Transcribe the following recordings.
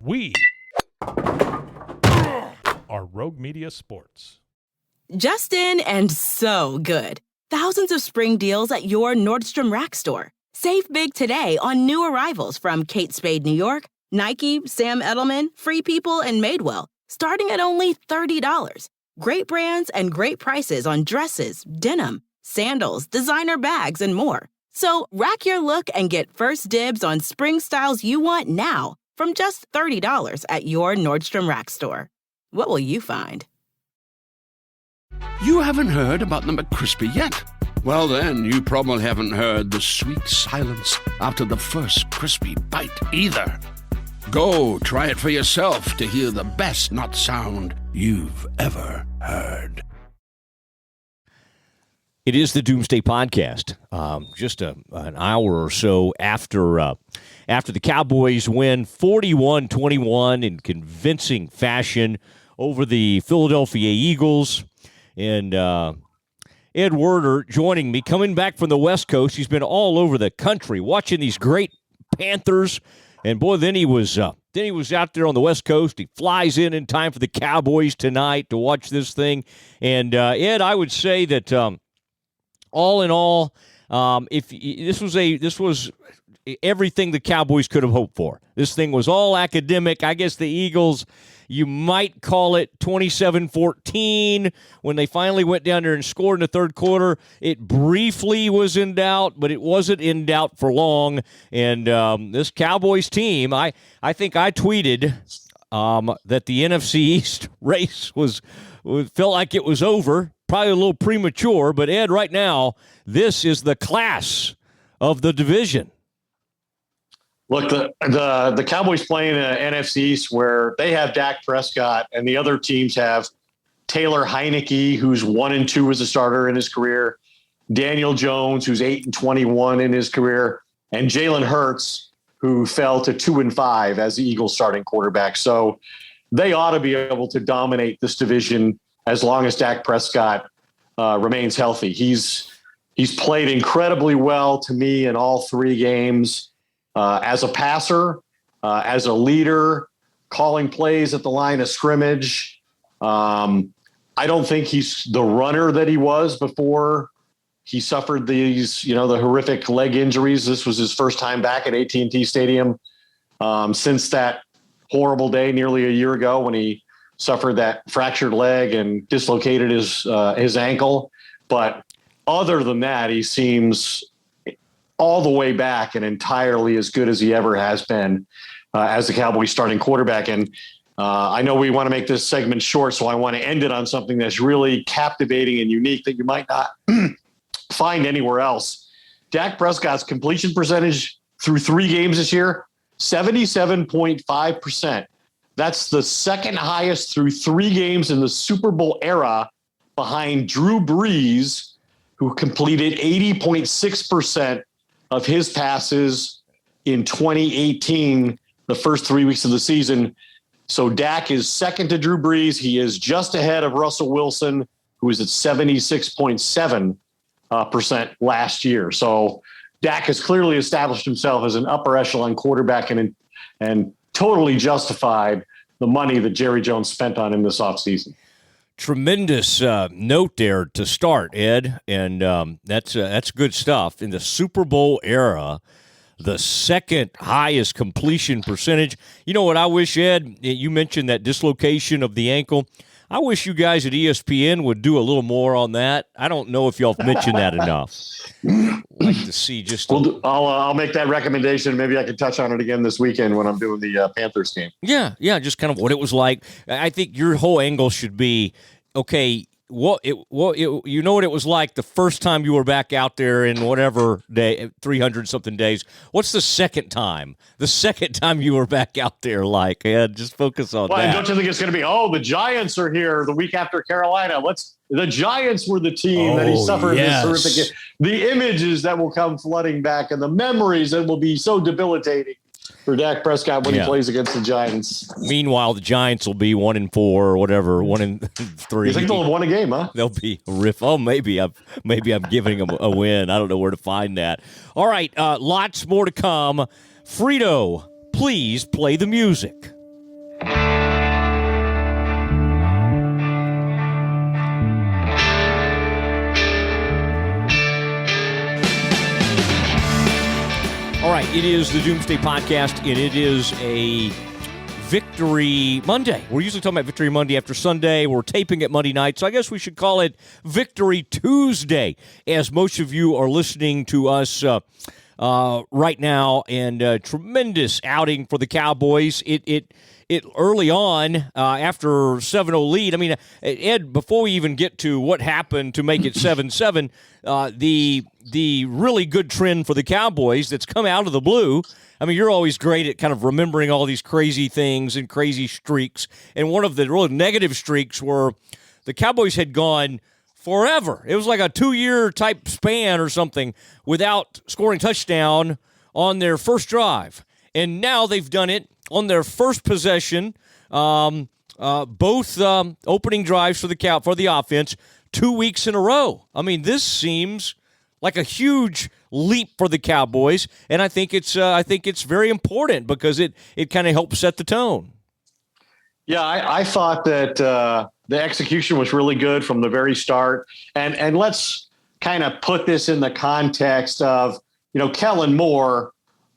We are Rogue Media Sports. Justin and so good. Thousands of spring deals at your Nordstrom Rack store. Save big today on new arrivals from Kate Spade New York, Nike, Sam Edelman, Free People, and Madewell, starting at only $30. Great brands and great prices on dresses, denim, sandals, designer bags, and more. So rack your look and get first dibs on spring styles you want now from just $30 at your Nordstrom Rack store. What will you find? You haven't heard about the McCrispy yet? Well, then, you probably haven't heard the sweet silence after the first crispy bite either. Go try it for yourself to hear the best nut sound you've ever heard. It is the Doomsday Podcast. Just an hour or so after the Cowboys win 41-21 in convincing fashion over the Philadelphia Eagles. And Ed Werder joining me, coming back from the West Coast. He's been all over the country watching these great Panthers. And, boy, then he was out there on the West Coast. He flies in time for the Cowboys tonight to watch this thing. And, Ed, I would say that all in all, if this was everything the Cowboys could have hoped for. This thing was all academic. I guess the Eagles, you might call it 27-14 when they finally went down there and scored in the third quarter. It briefly was in doubt, but it wasn't in doubt for long. And this Cowboys team, I think I tweeted that the NFC East race felt like it was over. Probably a little premature, but Ed, right now, this is the class of the division. Look, the Cowboys play in an NFC East where they have Dak Prescott and the other teams have Taylor Heineke, who's 1-2 as a starter in his career, Daniel Jones, who's 8-21 in his career, and Jalen Hurts, who fell to 2-5 as the Eagles starting quarterback. So they ought to be able to dominate this division as long as Dak Prescott remains healthy. He's played incredibly well to me in all three games. As a passer, as a leader, calling plays at the line of scrimmage. I don't think he's the runner that he was before he suffered these, the horrific leg injuries. This was his first time back at AT&T Stadium since that horrible day nearly a year ago when he suffered that fractured leg and dislocated his ankle. But other than that, he seems all the way back and entirely as good as he ever has been as the Cowboys starting quarterback. And I know we want to make this segment short, so I want to end it on something that's really captivating and unique that you might not find anywhere else. Dak Prescott's completion percentage through 3 games this year, 77.5%. That's the second highest through 3 games in the Super Bowl era behind Drew Brees, who completed 80.6% of his passes in 2018, the first 3 weeks of the season. So Dak is second to Drew Brees. He is just ahead of Russell Wilson, who was at 76.7% last year. So Dak has clearly established himself as an upper echelon quarterback and totally justified the money that Jerry Jones spent on him this offseason. Tremendous note there to start, Ed, and that's good stuff. In the Super Bowl era, the second highest completion percentage. You know what I wish, Ed? You mentioned that dislocation of the ankle. I wish you guys at ESPN would do a little more on that. I don't know if y'all have mentioned that enough. I'd like to see just. I'll make that recommendation. Maybe I can touch on it again this weekend when I'm doing the Panthers game. Yeah, just kind of what it was like. I think your whole angle should be, okay, you know what it was like the first time you were back out there in whatever day, 300-something days. What's the second time? The second time you were back out there like? Yeah, just focus on that. Don't you think it's going to be, the Giants are here the week after Carolina. The Giants were the team that he suffered this horrific. The images that will come flooding back and the memories that will be so debilitating for Dak Prescott when he plays against the Giants. Meanwhile, the Giants will be 1-4 or whatever, 1-3. You think they'll have won a game, huh? They'll be a riff. Oh, maybe I'm giving them a win. I don't know where to find that. All right, lots more to come. Frito, please play the music. It is the Doomsday Podcast, and it is a Victory Monday. We're usually talking about Victory Monday after Sunday. We're taping it Monday night, so I guess we should call it Victory Tuesday, as most of you are listening to us right now. And tremendous outing for the Cowboys. It early on, after 7-0 lead, I mean, Ed, before we even get to what happened to make it 7-7, the really good trend for the Cowboys that's come out of the blue. I mean, you're always great at kind of remembering all these crazy things and crazy streaks. And one of the real negative streaks were the Cowboys had gone forever. It was like a 2-year type span or something without scoring touchdown on their first drive. And now they've done it on their first possession, both opening drives for the offense, 2 weeks in a row. I mean, this seems like a huge leap for the Cowboys, and I think it's very important because it kind of helps set the tone. Yeah, I thought that the execution was really good from the very start, and let's kind of put this in the context of, Kellen Moore,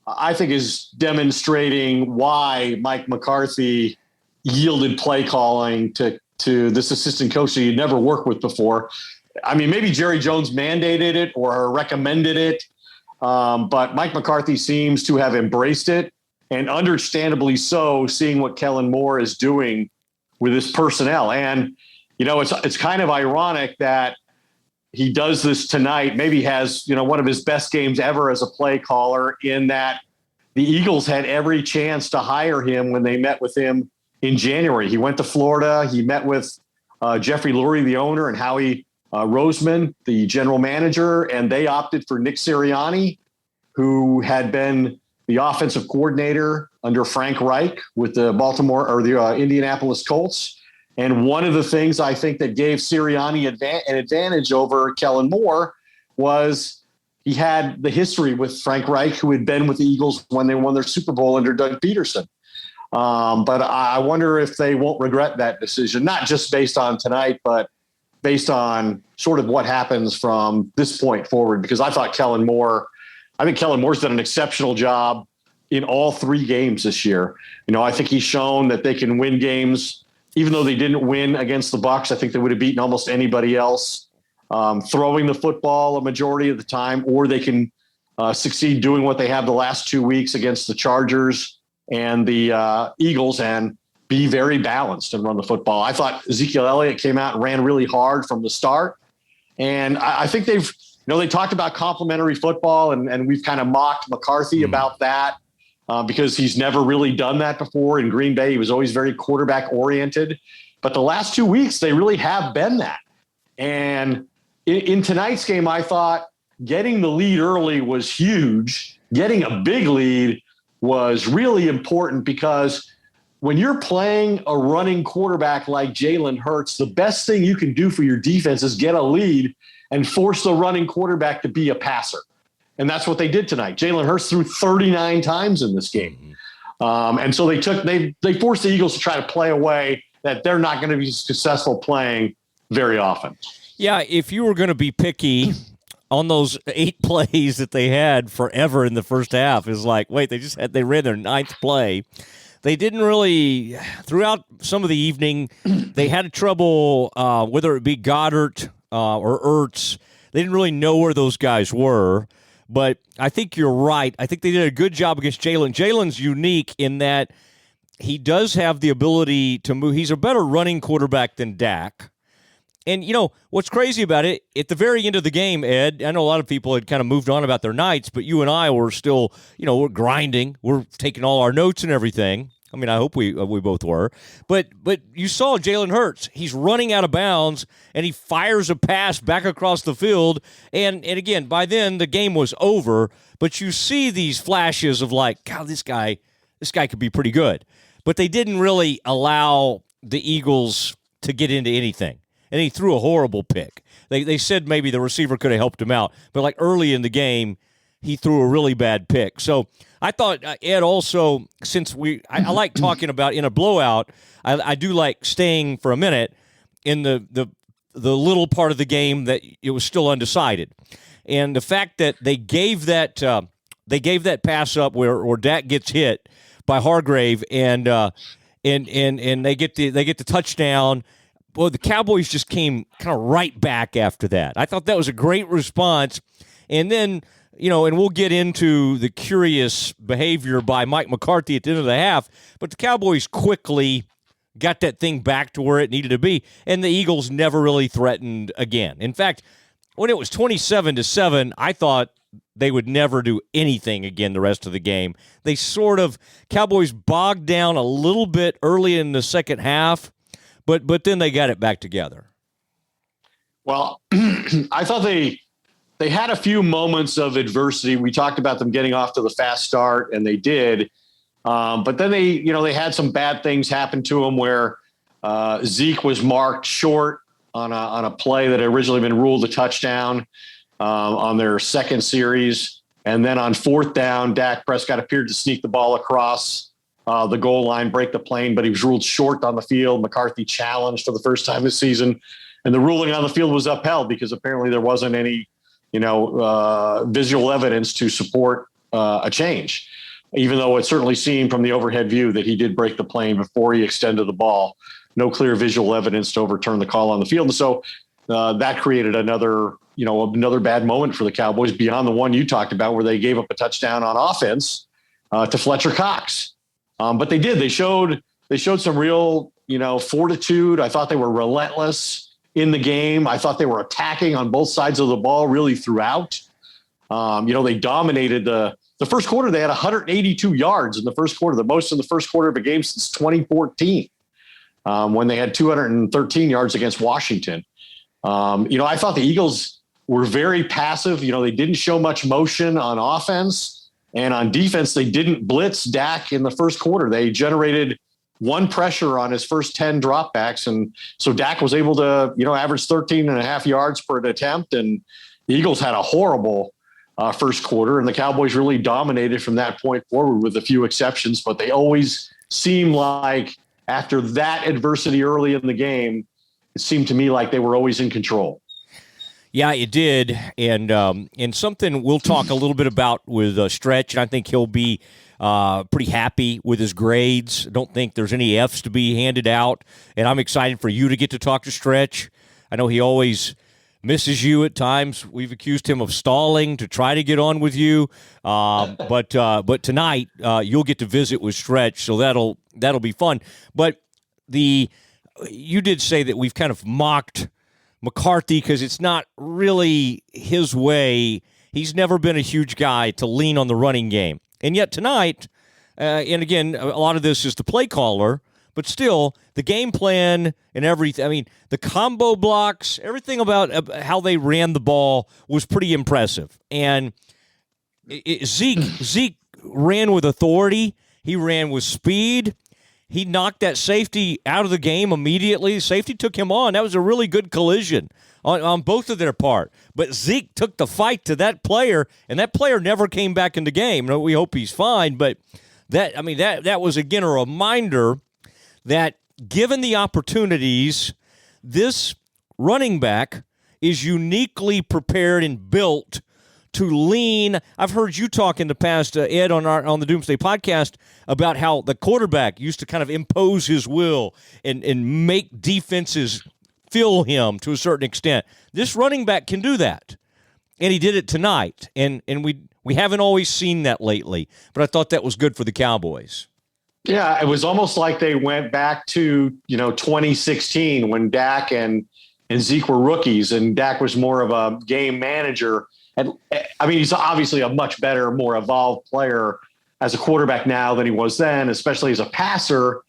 I think, is demonstrating why Mike McCarthy yielded play calling to this assistant coach that he'd never worked with before. I mean, maybe Jerry Jones mandated it or recommended it, but Mike McCarthy seems to have embraced it, and understandably so, seeing what Kellen Moore is doing with his personnel. And, it's kind of ironic that he does this tonight, maybe has, one of his best games ever as a play caller, in that the Eagles had every chance to hire him when they met with him in January. He went to Florida. He met with Jeffrey Lurie, the owner, and Howie Roseman, the general manager, and they opted for Nick Sirianni, who had been the offensive coordinator under Frank Reich with the Indianapolis Colts. And one of the things I think that gave Sirianni an advantage over Kellen Moore was he had the history with Frank Reich, who had been with the Eagles when they won their Super Bowl under Doug Peterson. But I wonder if they won't regret that decision, not just based on tonight, but based on sort of what happens from this point forward, because I think Kellen Moore's done an exceptional job in all 3 games this year. I think he's shown that they can win games, even though they didn't win against the Bucs. I think they would have beaten almost anybody else throwing the football a majority of the time, or they can succeed doing what they have the last 2 weeks against the Chargers and the Eagles and be very balanced and run the football. I thought Ezekiel Elliott came out and ran really hard from the start. And I think they've, they talked about complementary football, and we've kind of mocked McCarthy about that because he's never really done that before. In Green Bay, he was always very quarterback oriented. But the last 2 weeks, they really have been that. And in tonight's game, I thought getting the lead early was huge. Getting a big lead was really important, because when you're playing a running quarterback like Jalen Hurts, the best thing you can do for your defense is get a lead and force the running quarterback to be a passer. And that's what they did tonight. Jalen Hurts threw 39 times in this game. And so they forced the Eagles to try to play a way that they're not going to be successful playing very often. Yeah, if you were going to be picky on those 8 plays that they had forever in the first half, is like, wait, they ran their 9th play. They didn't really, throughout some of the evening, they had trouble, whether it be Goddard or Ertz. They didn't really know where those guys were. But I think you're right. I think they did a good job against Jalen. Jalen's unique in that he does have the ability to move. He's a better running quarterback than Dak. And, what's crazy about it, at the very end of the game, Ed, I know a lot of people had kind of moved on about their nights, but you and I were still, we're grinding. We're taking all our notes and everything. I mean, I hope we both were. But you saw Jalen Hurts. He's running out of bounds, and he fires a pass back across the field. And again, by then, the game was over. But you see these flashes of like, God, this guy could be pretty good. But they didn't really allow the Eagles to get into anything. And he threw a horrible pick. They said maybe the receiver could have helped him out. But like early in the game, he threw a really bad pick. So I thought, Ed, also, since I like talking about in a blowout, I do like staying for a minute in the little part of the game that it was still undecided. And the fact that they gave that they gave that pass up where Dak gets hit by Hargrave, and they get the touchdown. Well, the Cowboys just came kind of right back after that. I thought that was a great response. And then, and we'll get into the curious behavior by Mike McCarthy at the end of the half, but the Cowboys quickly got that thing back to where it needed to be, and the Eagles never really threatened again. In fact, when it was 27-7, I thought they would never do anything again the rest of the game. They Cowboys bogged down a little bit early in the second half, but then they got it back together. Well, I thought they had a few moments of adversity. We talked about them getting off to the fast start, and they did. But then they had some bad things happen to them where Zeke was marked short on a play that had originally been ruled a touchdown on their second series. And then on fourth down, Dak Prescott appeared to sneak the ball across the goal line, break the plane, but he was ruled short on the field. McCarthy challenged for the first time this season, and the ruling on the field was upheld because apparently there wasn't any, visual evidence to support a change, even though it certainly seemed from the overhead view that he did break the plane before he extended the ball. No clear visual evidence to overturn the call on the field. And so that created another bad moment for the Cowboys beyond the one you talked about where they gave up a touchdown on offense to Fletcher Cox. But they did. They showed some real, fortitude. I thought they were relentless in the game. I thought they were attacking on both sides of the ball really throughout. They dominated the first quarter. They had 182 yards in the first quarter, the most in the first quarter of a game since 2014, when they had 213 yards against Washington. I thought the Eagles were very passive. They didn't show much motion on offense. And on defense, they didn't blitz Dak in the first quarter. They generated one pressure on his first 10 dropbacks. And so Dak was able to, average 13 and a half yards per attempt. And the Eagles had a horrible first quarter. And the Cowboys really dominated from that point forward with a few exceptions. But they always seem like after that adversity early in the game, it seemed to me like they were always in control. Yeah, it did, and something we'll talk a little bit about with Stretch, and I think he'll be pretty happy with his grades. I don't think there's any Fs to be handed out, and I'm excited for you to get to talk to Stretch. I know he always misses you at times. We've accused him of stalling to try to get on with you, but tonight you'll get to visit with Stretch, so that'll be fun. But you did say that we've kind of mocked McCarthy because it's not really his way. He's never been a huge guy to lean on the running game. And yet tonight, and again, a lot of this is the play caller, but still, the game plan and everything, I mean, the combo blocks, everything about how they ran the ball was pretty impressive. And Zeke ran with authority. He ran with speed. He knocked that safety out of the game immediately. Safety took him on. That was a really good collision on both of their part. But Zeke took the fight to that player, and that player never came back in the game. We hope he's fine, but that was, again, a reminder that given the opportunities, this running back is uniquely prepared and built to lean. I've heard you talk in the past, Ed, on the Doomsday podcast about how the quarterback used to kind of impose his will and make defenses feel him to a certain extent. This running back can do that, and he did it tonight. And we haven't always seen that lately, but I thought that was good for the Cowboys. Yeah, it was almost like they went back to 2016 when Dak and Zeke were rookies, and Dak was more of a game manager. And I mean, he's obviously a much better, more evolved player as a quarterback now than he was then, especially as a passer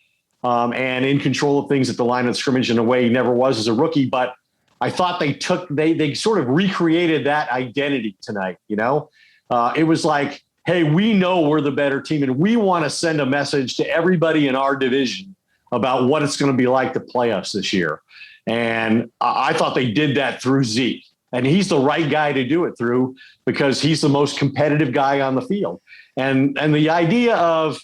and in control of things at the line of scrimmage in a way he never was as a rookie. But I thought they sort of recreated that identity tonight. It was like, hey, we know we're the better team, and we want to send a message to everybody in our division about what it's going to be like to play us this year. And I thought they did that through Zeke. And he's the right guy to do it through because he's the most competitive guy on the field. And the idea of,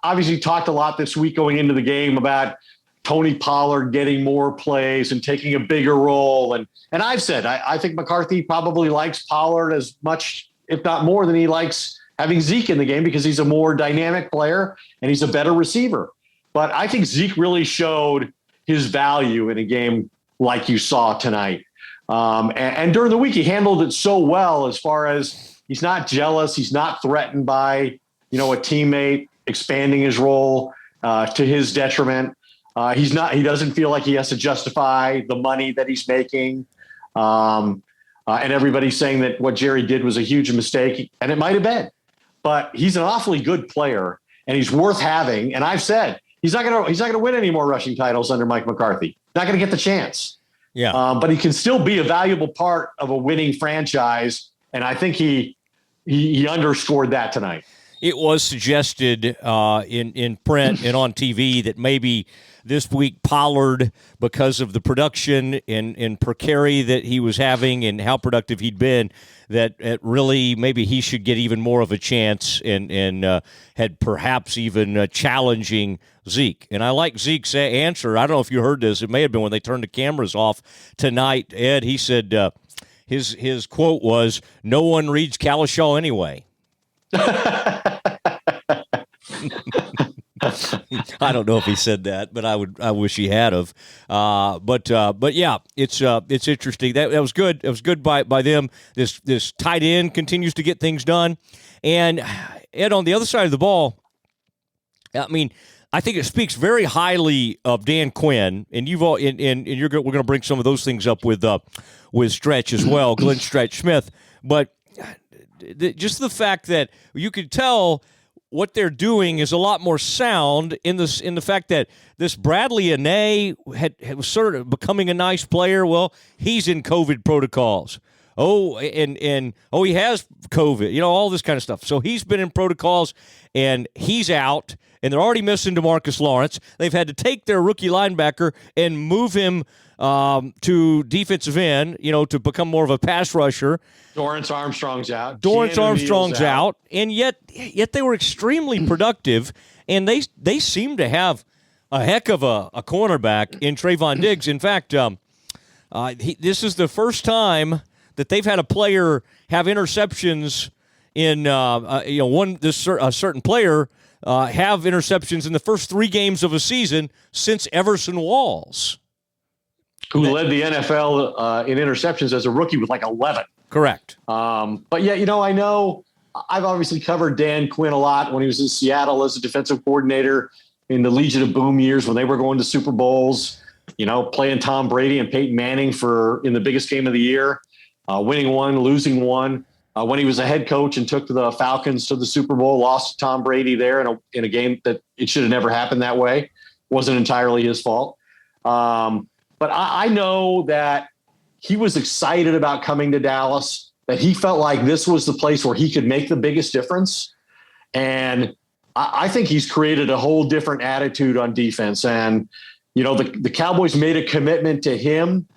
obviously talked a lot this week going into the game about Tony Pollard getting more plays and taking a bigger role. And I've said, I think McCarthy probably likes Pollard as much if not more, than he likes having Zeke in the game because he's a more dynamic player and he's a better receiver. But I think Zeke really showed his value in a game like you saw tonight. And during the week, he handled it so well as far as he's not jealous. He's not threatened by, a teammate expanding his role to his detriment. He doesn't feel like he has to justify the money that he's making. And everybody's saying that what Jerry did was a huge mistake, and it might have been, but he's an awfully good player and he's worth having. And I've said, he's not going to win any more rushing titles under Mike McCarthy. Not going to get the chance. Yeah. But he can still be a valuable part of a winning franchise. And I think he underscored that tonight. It was suggested in print and on TV that maybe this week Pollard, because of the production and per carry that he was having and how productive he'd been, that really maybe he should get even more of a chance and had perhaps even challenging Zeke. And I like Zeke's answer. I don't know if you heard this. It may have been when they turned the cameras off tonight. Ed, he said his quote was, "No one reads Kalishaw anyway." I don't know if he said that, but I wish he had of. But yeah, it's interesting. That was good. It was good by them. This tight end continues to get things done, and Ed, on the other side of the ball, I mean, I think it speaks very highly of Dan Quinn, and we're going to bring some of those things up with Stretch as well, Glenn Stretch Smith, but just the fact that you could tell what they're doing is a lot more sound in the fact that this Bradley Anae was sort of becoming a nice player. Well, he's in COVID protocols. Oh, and he has COVID, all this kind of stuff. So he's been in protocols and he's out, and they're already missing DeMarcus Lawrence. They've had to take their rookie linebacker and move him to defensive end, to become more of a pass rusher. Dorrance Armstrong's out. Dorrance Armstrong's out. And yet they were extremely productive, and they seem to have a heck of a cornerback in Trayvon Diggs. In fact, this is the first time that they've had a player have interceptions in a certain player have interceptions in the first 3 games of a season since Everson Walls, who led the NFL in interceptions as a rookie with like 11. Correct. But yeah, I know I've obviously covered Dan Quinn a lot when he was in Seattle as a defensive coordinator in the Legion of Boom years when they were going to Super Bowls, playing Tom Brady and Peyton Manning in the biggest game of the year, winning one, losing one. When he was a head coach and took the Falcons to the Super Bowl, lost to Tom Brady there in a game that it should have never happened that way. Wasn't entirely his fault. But I know that he was excited about coming to Dallas, that he felt like this was the place where he could make the biggest difference. And I think he's created a whole different attitude on defense. And, the Cowboys made a commitment to him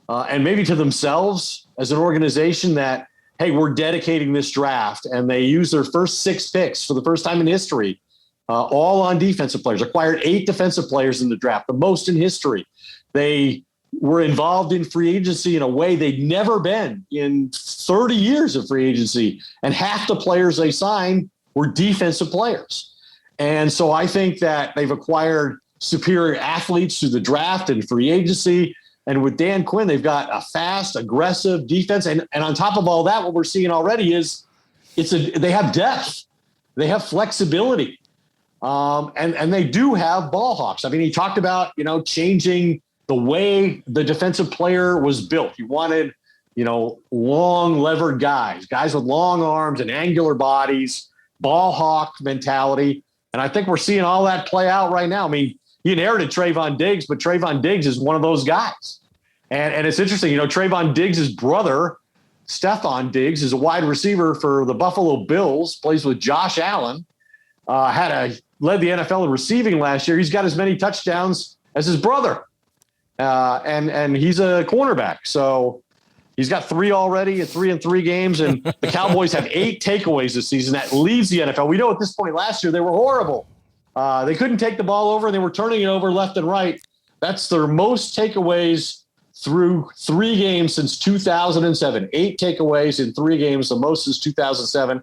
and maybe to themselves as an organization that, hey, we're dedicating this draft. And they used their first 6 picks for the first time in history, all on defensive players, acquired 8 defensive players in the draft, the most in history. They were involved in free agency in a way they'd never been in 30 years of free agency. And half the players they signed were defensive players. And so I think that they've acquired superior athletes through the draft and free agency. And with Dan Quinn, they've got a fast, aggressive defense. And on top of all that, what we're seeing already is they have depth. They have flexibility. And they do have ball hawks. I mean, he talked about, changing the way the defensive player was built. He wanted, long levered guys with long arms and angular bodies, ball hawk mentality. And I think we're seeing all that play out right now. I mean, he inherited Trayvon Diggs, but Trayvon Diggs is one of those guys. And it's interesting, Trayvon Diggs' brother, Stephon Diggs, is a wide receiver for the Buffalo Bills, plays with Josh Allen, led the NFL in receiving last year. He's got as many touchdowns as his brother. And he's a cornerback. So he's got 3 already in 3 games. And the Cowboys have 8 takeaways this season. That leads the NFL. We know at this point last year, they were horrible. They couldn't take the ball over and they were turning it over left and right. That's their most takeaways through 3 games since 2007. 8 takeaways in 3 games, the most since 2007.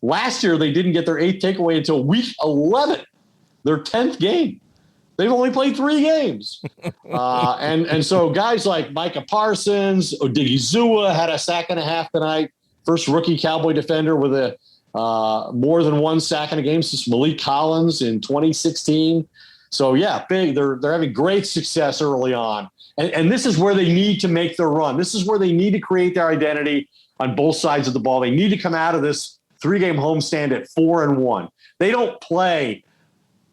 Last year, they didn't get their 8th takeaway until week 11, their 10th game. They've only played 3 games. And so guys like Micah Parsons, Odigizua had a sack and a half tonight. First rookie Cowboy defender with a more than 1 sack in a game since Malik Collins in 2016. So, yeah, big. They're having great success early on. And this is where they need to make their run. This is where they need to create their identity on both sides of the ball. They need to come out of this 3-game homestand at 4-1. They don't play.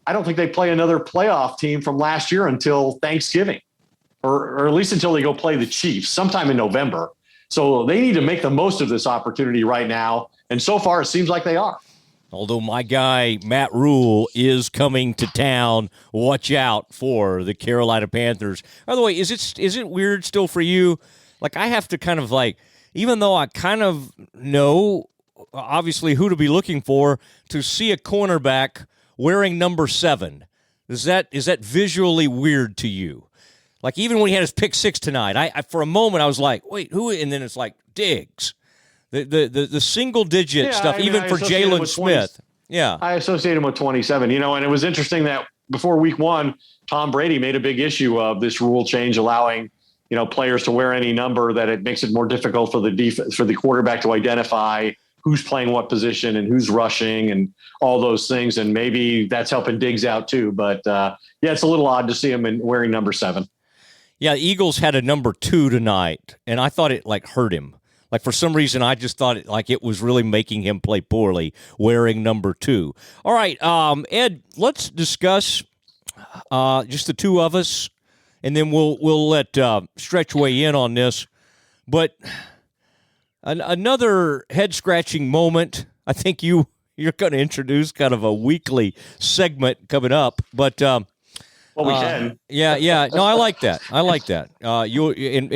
I don't think they play another playoff team from last year until Thanksgiving, or at least until they go play the Chiefs sometime in November. So they need to make the most of this opportunity right now. And so far, it seems like they are. Although my guy, Matt Rule, is coming to town. Watch out for the Carolina Panthers. By the way, is it weird still for you? Like, I have to kind of like, even though I kind of know, obviously, who to be looking for, to see a cornerback wearing number 7. Is that visually weird to you? Like, even when he had his pick 6 tonight, I for a moment I was like, wait, who? And then it's like Diggs. The single digit stuff, even for Jalen Smith. Yeah. I associate him with 27, and it was interesting that before week 1, Tom Brady made a big issue of this rule change, allowing, players to wear any number, that it makes it more difficult for the defense, for the quarterback to identify who's playing what position and who's rushing and all those things. And maybe that's helping Diggs out too. But it's a little odd to see him wearing number 7. Yeah. Eagles had a number 2 tonight, and I thought it hurt him. Like, for some reason, I just thought it was really making him play poorly, wearing number 2. All right, Ed, let's discuss just the two of us, and then we'll let Stretch weigh in on this. But another head-scratching moment, I think you're going to introduce kind of a weekly segment coming up, but well, we can. Yeah. No, I like that. And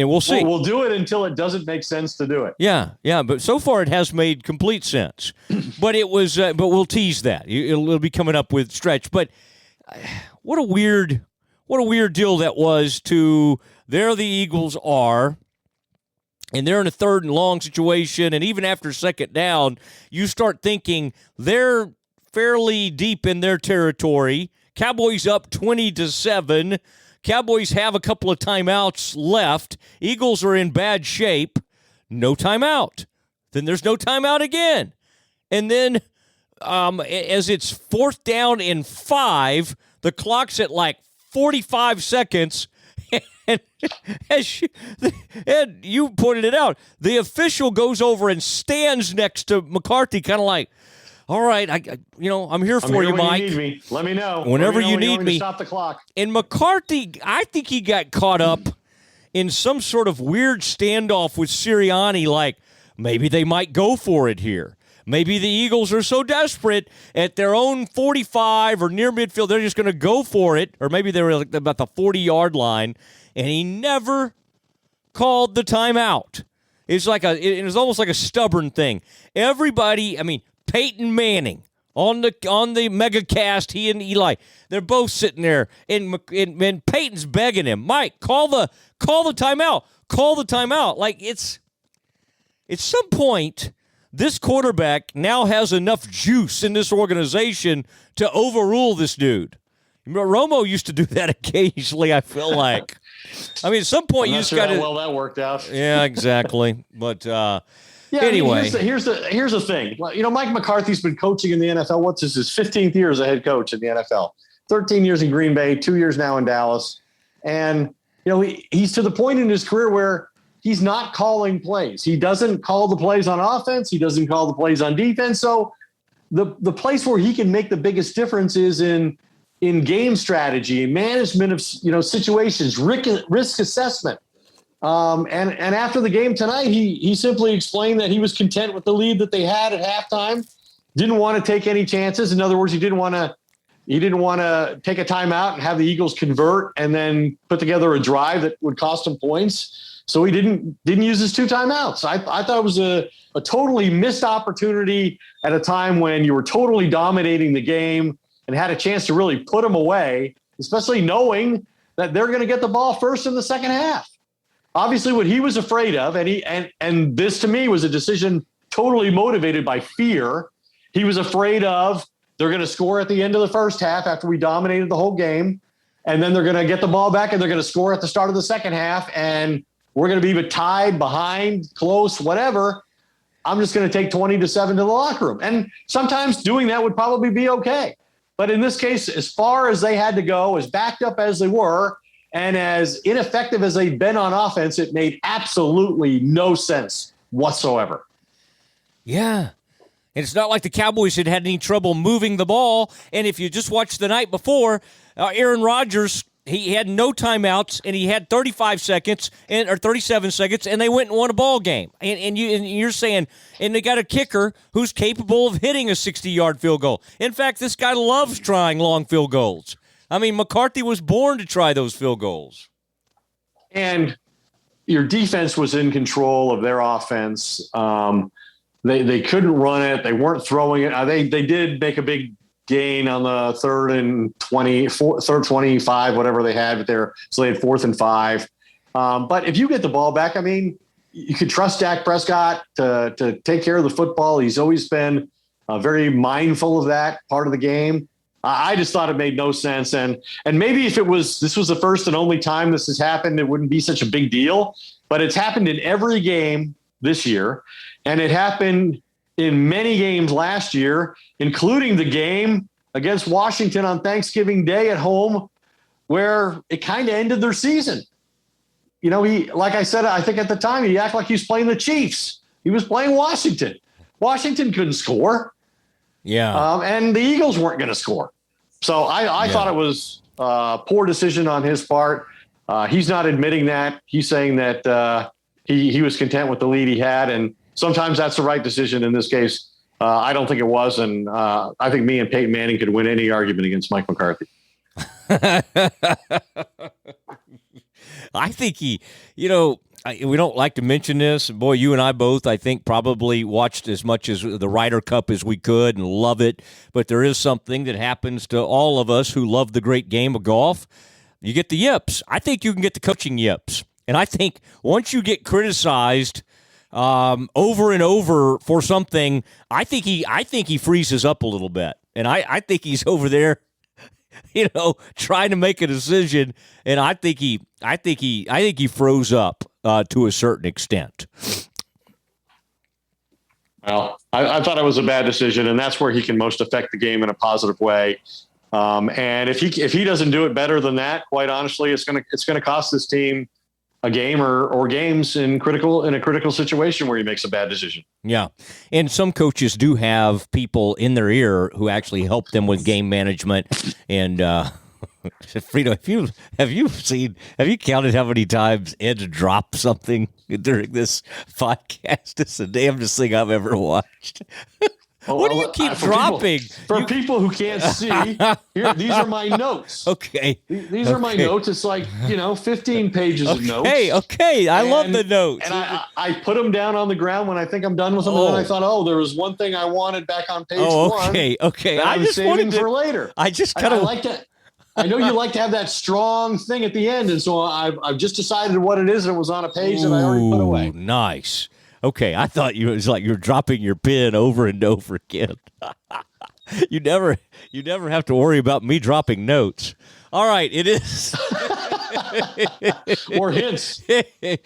we'll see. We'll do it until it doesn't make sense to do it. Yeah. But so far, it has made complete sense. But it was. But we'll tease that. It'll be coming up with Stretch. But what a weird deal that was. There the Eagles are, and they're in a 3rd and long situation. And even after 2nd down, you start thinking they're fairly deep in their territory. Cowboys up 20-7. Cowboys have a couple of timeouts left. Eagles are in bad shape. No timeout. Then there's no timeout again. And then as it's 4th down and 5, the clock's at 45 seconds. And you pointed it out. The official goes over and stands next to McCarthy, kind of like, all right, I'm here for you, Mike. You need me. Let me know. Whenever you need me. Stop the clock. And McCarthy, I think he got caught up in some sort of weird standoff with Sirianni, like maybe they might go for it here. Maybe the Eagles are so desperate at their own 45 or near midfield, they're just going to go for it. Or maybe they were about the 40-yard line, and he never called the timeout. It was almost like a stubborn thing. Everybody, Peyton Manning on the mega cast, he and Eli, they're both sitting there, and Peyton's begging him, Mike, call the timeout. Call the timeout. Like, it's at some point, this quarterback now has enough juice in this organization to overrule this dude. Romo used to do that occasionally, I feel like. At some point, you just got to. Well, that worked out. Yeah, exactly. But anyway, here's the thing. Well, Mike McCarthy's been coaching in the NFL. What's his 15th year as a head coach in the NFL? 13 years in Green Bay, 2 years now in Dallas, and he's to the point in his career where he's not calling plays. He doesn't call the plays on offense. He doesn't call the plays on defense. So the place where he can make the biggest difference is in game strategy, management of situations, risk assessment. And after the game tonight, he simply explained that he was content with the lead that they had at halftime. Didn't want to take any chances. In other words, he didn't want to take a timeout and have the Eagles convert and then put together a drive that would cost him points. So he didn't use his 2 timeouts. I thought it was a totally missed opportunity at a time when you were totally dominating the game and had a chance to really put them away, especially knowing that they're going to get the ball first in the second half. obviously what he was afraid of, and this to me was a decision totally motivated by fear. He was afraid of they're going to score at the end of the first half after we dominated the whole game, and then they're going to get the ball back and they're going to score at the start of the second half, and we're going to be tied, behind, close, whatever. I'm just going to take 20-7 to the locker room. And sometimes doing that would probably be okay. But in this case, as far as they had to go, as backed up as they were, and as ineffective as they've been on offense, it made absolutely no sense whatsoever. Yeah. And it's not like the Cowboys had any trouble moving the ball. And if you just watched the night before, Aaron Rodgers, he had no timeouts, and he had 35 seconds or 37 seconds, and they went and won a ball game. And you're saying, and they got a kicker who's capable of hitting a 60-yard field goal. In fact, this guy loves trying long field goals. I mean, McCarthy was born to try those field goals. And your defense was in control of their offense. They couldn't run it. They weren't throwing it. They did make a big gain on the third 25, whatever they had there. So they had 4th and 5. But if you get the ball back, I mean, you could trust Dak Prescott to take care of the football. He's always been very mindful of that part of the game. I just thought it made no sense. And maybe if this was the first and only time this has happened, it wouldn't be such a big deal. But it's happened in every game this year. And it happened in many games last year, including the game against Washington on Thanksgiving Day at home, where it kind of ended their season. You know, like I said, I think at the time, he acted like he was playing the Chiefs. He was playing Washington. Washington couldn't score. Yeah. And the Eagles weren't going to score. So I thought it was a poor decision on his part. He's not admitting that. He's saying that he was content with the lead he had, and sometimes that's the right decision. In this case, I don't think it was, and I think me and Peyton Manning could win any argument against Mike McCarthy. I think we don't like to mention this. Boy, you and I both, I think, probably watched as much as the Ryder Cup as we could and love it. But there is something that happens to all of us who love the great game of golf. You get the yips. I think you can get the coaching yips. And I think once you get criticized over and over for something, I think he freezes up a little bit. And I think he's over there, trying to make a decision. And I think he froze up to a certain extent. Well, I thought it was a bad decision, and that's where he can most affect the game in a positive way. And if he doesn't do it better than that, quite honestly, it's gonna cost this team a game or games in a critical situation where he makes a bad decision. Yeah. And some coaches do have people in their ear who actually help them with game management. And Frito, have you counted how many times Ed dropped something during this podcast? It's the damnedest thing I've ever watched. What do you keep dropping? People who can't see, here, these are my notes. Okay. These are my notes. It's like, 15 pages of notes. Okay. I love the notes. And I put them down on the ground when I think I'm done with them. And then I thought, there was one thing I wanted back on page 1. Okay. I just wanted for later. I just kind of like to. I know you like to have that strong thing at the end, and so I've just decided what it is, and it was on a page that I already put away. Nice. Okay, I thought it was like you're dropping your pen over and over again. You never have to worry about me dropping notes. All right, it is. Or hints. It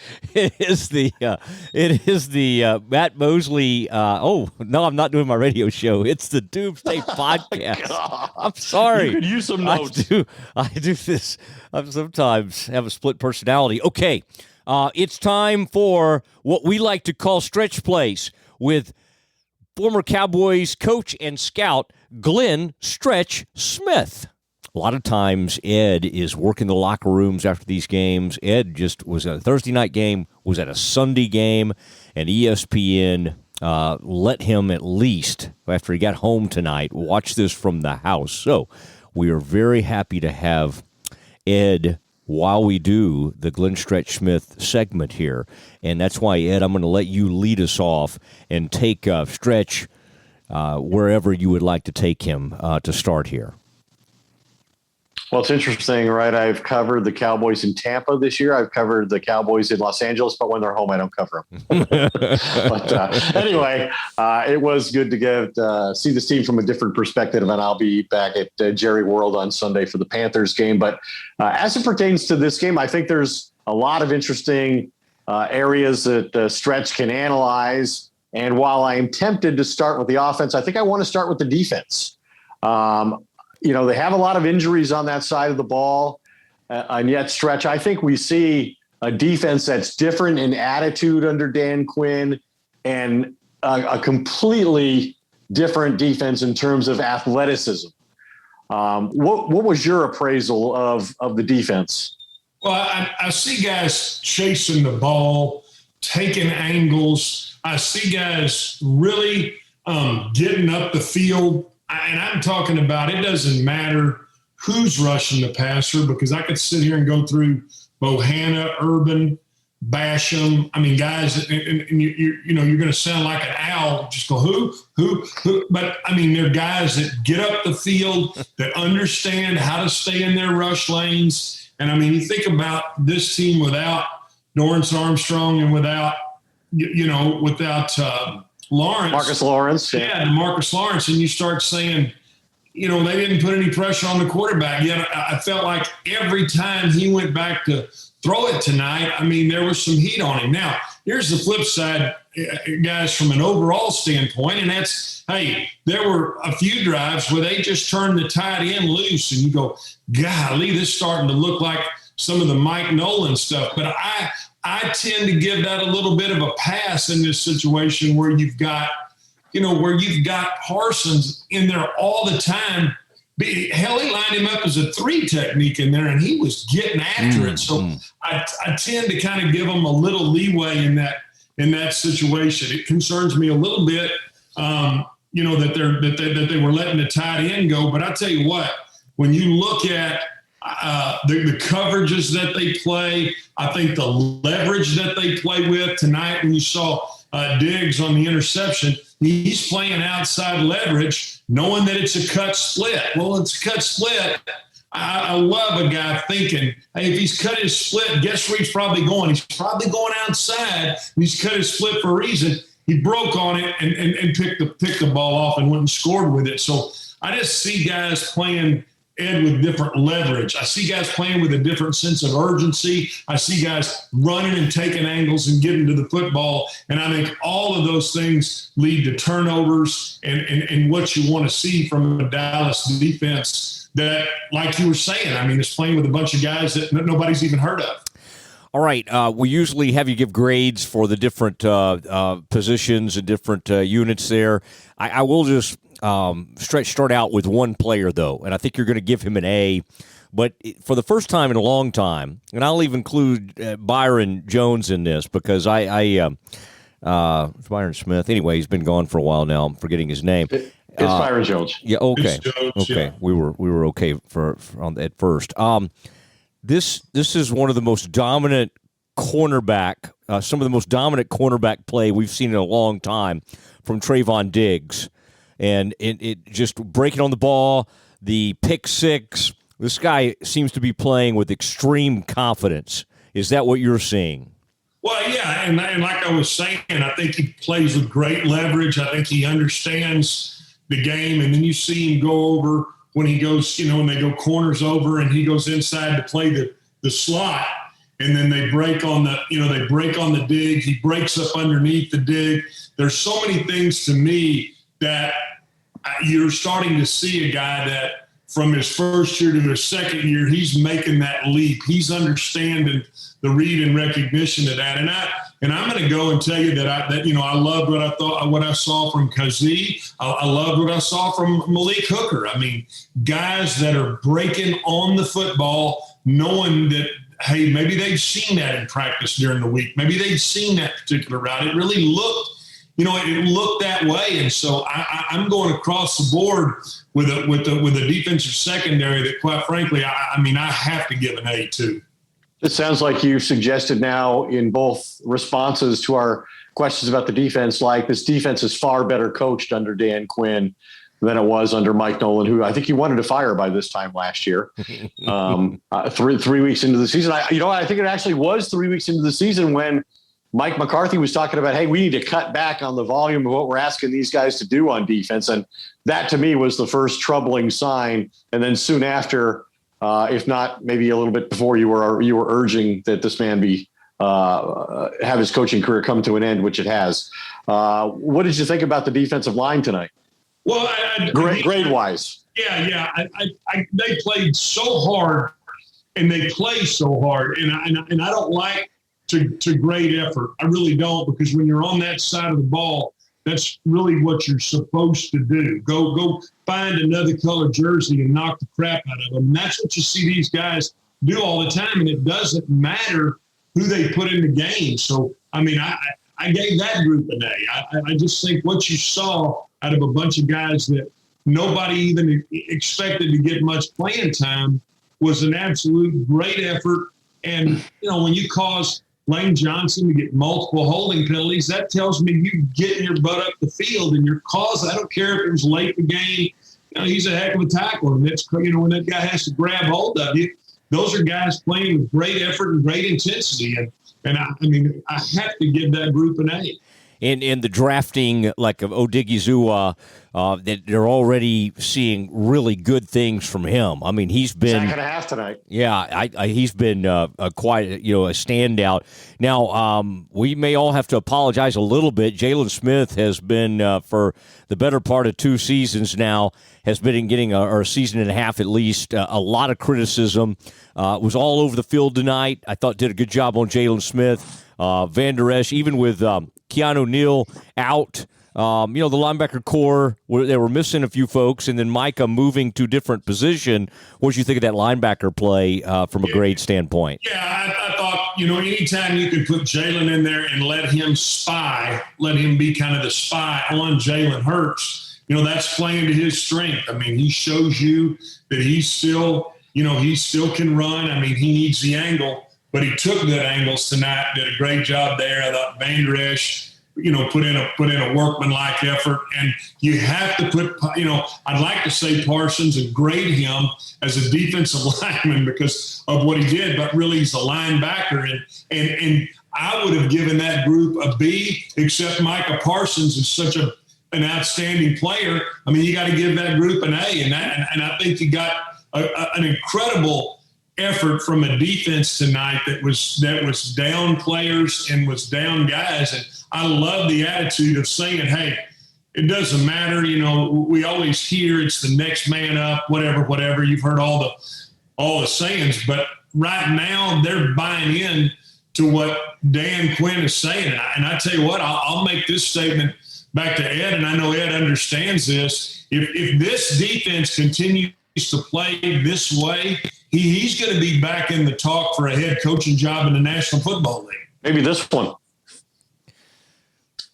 is the Matt Mosley. No, I'm not doing my radio show. It's the Doomsday podcast. I'm sorry. You could use some notes. I do this. I sometimes have a split personality. Okay. It's time for what we like to call stretch plays with former Cowboys coach and scout Glenn Stretch Smith. A lot of times Ed is working the locker rooms after these games. Ed just was at a Thursday night game, was at a Sunday game, and ESPN let him at least, after he got home tonight, watch this from the house. So we are very happy to have Ed while we do the Glenn Stretch Smith segment here. And that's why, Ed, I'm going to let you lead us off and take Stretch wherever you would like to take him to start here. Well, it's interesting, right? I've covered the Cowboys in Tampa this year. I've covered the Cowboys in Los Angeles, but when they're home, I don't cover them. But anyway, it was good to see this team from a different perspective, and I'll be back at Jerry World on Sunday for the Panthers game. But as it pertains to this game, I think there's a lot of interesting areas that Stretch can analyze. And while I'm tempted to start with the offense, I think I want to start with the defense. They have a lot of injuries on that side of the ball, and yet, Stretch, I think we see a defense that's different in attitude under Dan Quinn and a completely different defense in terms of athleticism. What was your appraisal of the defense? Well, I see guys chasing the ball, taking angles. I see guys really getting up the field. And I'm talking about, it doesn't matter who's rushing the passer, because I could sit here and go through Bohanna, Urban, Basham. I mean, guys, and you're going to sound like an owl. Just go, who? But, I mean, they're guys that get up the field, that understand how to stay in their rush lanes. And, I mean, you think about this team without Dorrance Armstrong and without Lawrence. Marcus Lawrence. Yeah, Marcus Lawrence. And you start saying, they didn't put any pressure on the quarterback. Yet I felt like every time he went back to throw it tonight, I mean, there was some heat on him. Now, here's the flip side, guys, from an overall standpoint, and that's, hey, there were a few drives where they just turned the tight end loose, and you go, golly, this is starting to look like some of the Mike Nolan stuff. But I tend to give that a little bit of a pass in this situation where you've got Parsons in there all the time. Hell, he lined him up as a 3 technique in there, and he was getting after it. So I tend to kind of give him a little leeway in that situation. It concerns me a little bit, that they were letting the tight end go. But I tell you what, when you look at the coverages that they play, I think the leverage that they play with tonight, when you saw Diggs on the interception, he's playing outside leverage, knowing that it's a cut split. Well, it's a cut split. I love a guy thinking, hey, if he's cut his split, guess where he's probably going? He's probably going outside, and he's cut his split for a reason. He broke on it and picked the ball off and went and scored with it. So I just see guys playing, Ed, with different leverage. I see guys playing with a different sense of urgency. I see guys running and taking angles and getting to the football. And I think all of those things lead to turnovers and what you want to see from a Dallas defense that, like you were saying, I mean, it's playing with a bunch of guys that nobody's even heard of. All right. We usually have you give grades for the different positions and different units there. I will just start out with one player, though, and I think you're going to give him an A. But for the first time in a long time, and I'll even include Byron Jones in this, because Byron Smith. Anyway, he's been gone for a while now. I'm forgetting his name. It's Byron Jones. Yeah. Okay. Jones, okay. Yeah. We were okay at first. This is one of the most dominant cornerback, some of the most dominant cornerback play we've seen in a long time from Trayvon Diggs. And it just breaking on the ball, the pick six. This guy seems to be playing with extreme confidence. Is that what you're seeing? Well, yeah, and like I was saying, I think he plays with great leverage. I think he understands the game, and then you see him go over when he goes, when they go corners over, and he goes inside to play the slot, and then they break on the dig. He breaks up underneath the dig. There's so many things to me that you're starting to see a guy that from his first year to his second year, he's making that leap. He's understanding the read and recognition of that. And I'm going to go and tell you that I loved what I saw from Kazee. I loved what I saw from Malik Hooker. I mean, guys that are breaking on the football, knowing that, hey, maybe they've seen that in practice during the week. Maybe they've seen that particular route. It really looked, it looked that way. And so I'm going across the board with a defensive secondary that, quite frankly, I have to give an A to. It sounds like you suggested now in both responses to our questions about the defense, like this defense is far better coached under Dan Quinn than it was under Mike Nolan, who I think he wanted to fire by this time last year. 3 weeks into the season, I think it actually was 3 weeks into the season when Mike McCarthy was talking about, hey, we need to cut back on the volume of what we're asking these guys to do on defense. And that to me was the first troubling sign. And then soon after, if not maybe a little bit before, you were urging that this man have his coaching career come to an end, which it has. What did you think about the defensive line tonight? Well, grade wise. Yeah. They played so hard, and they play so hard, and I don't like to grade effort. I really don't, because when you're on that side of the ball, that's really what you're supposed to do. Go find another color jersey and knock the crap out of them. And that's what you see these guys do all the time, and it doesn't matter who they put in the game. So, I mean, I gave that group an A. I just think what you saw out of a bunch of guys that nobody even expected to get much playing time was an absolute great effort. And, when you cause Lane Johnson to get multiple holding penalties, that tells me you getting your butt up the field and your cause. I don't care if it was late in the game. He's a heck of a tackler. And that's, when that guy has to grab hold of you, those are guys playing with great effort and great intensity. And I have to give that group an A. In the drafting, like of Odigizua, that they're already seeing really good things from him. I mean, he's been second half tonight. Yeah, he's been quite a standout. Now, we may all have to apologize a little bit. Jalen Smith has been for the better part of 2 seasons now, has been getting or a season and a half at least, a lot of criticism. Was all over the field tonight. I thought did a good job on Jalen Smith. Van Der Esch, even with Keanu Neal out, the linebacker core, they were missing a few folks, and then Micah moving to different position. What did you think of that linebacker play from a grade standpoint? Yeah, I thought, anytime you could put Jalen in there and let him be kind of the spy on Jalen Hurts, that's playing to his strength. I mean, he shows you that he still can run. I mean, he needs the angle. But he took good angles tonight, did a great job there. I thought Van Der Esch, put in a workmanlike effort. And you have to put, I'd like to say Parsons and grade him as a defensive lineman because of what he did, but really he's a linebacker. And I would have given that group a B, except Micah Parsons is such an outstanding player. I mean, you got to give that group an A. And I think you got an incredible effort from a defense tonight that was down players and was down guys. And I love the attitude of saying, hey, it doesn't matter. We always hear it's the next man up, whatever. You've heard all the sayings, but right now they're buying in to what Dan Quinn is saying. And I tell you what, I'll make this statement back to Ed, and I know Ed understands this. If this defense continues to play this way, he's going to be back in the talk for a head coaching job in the National Football League. Maybe this one.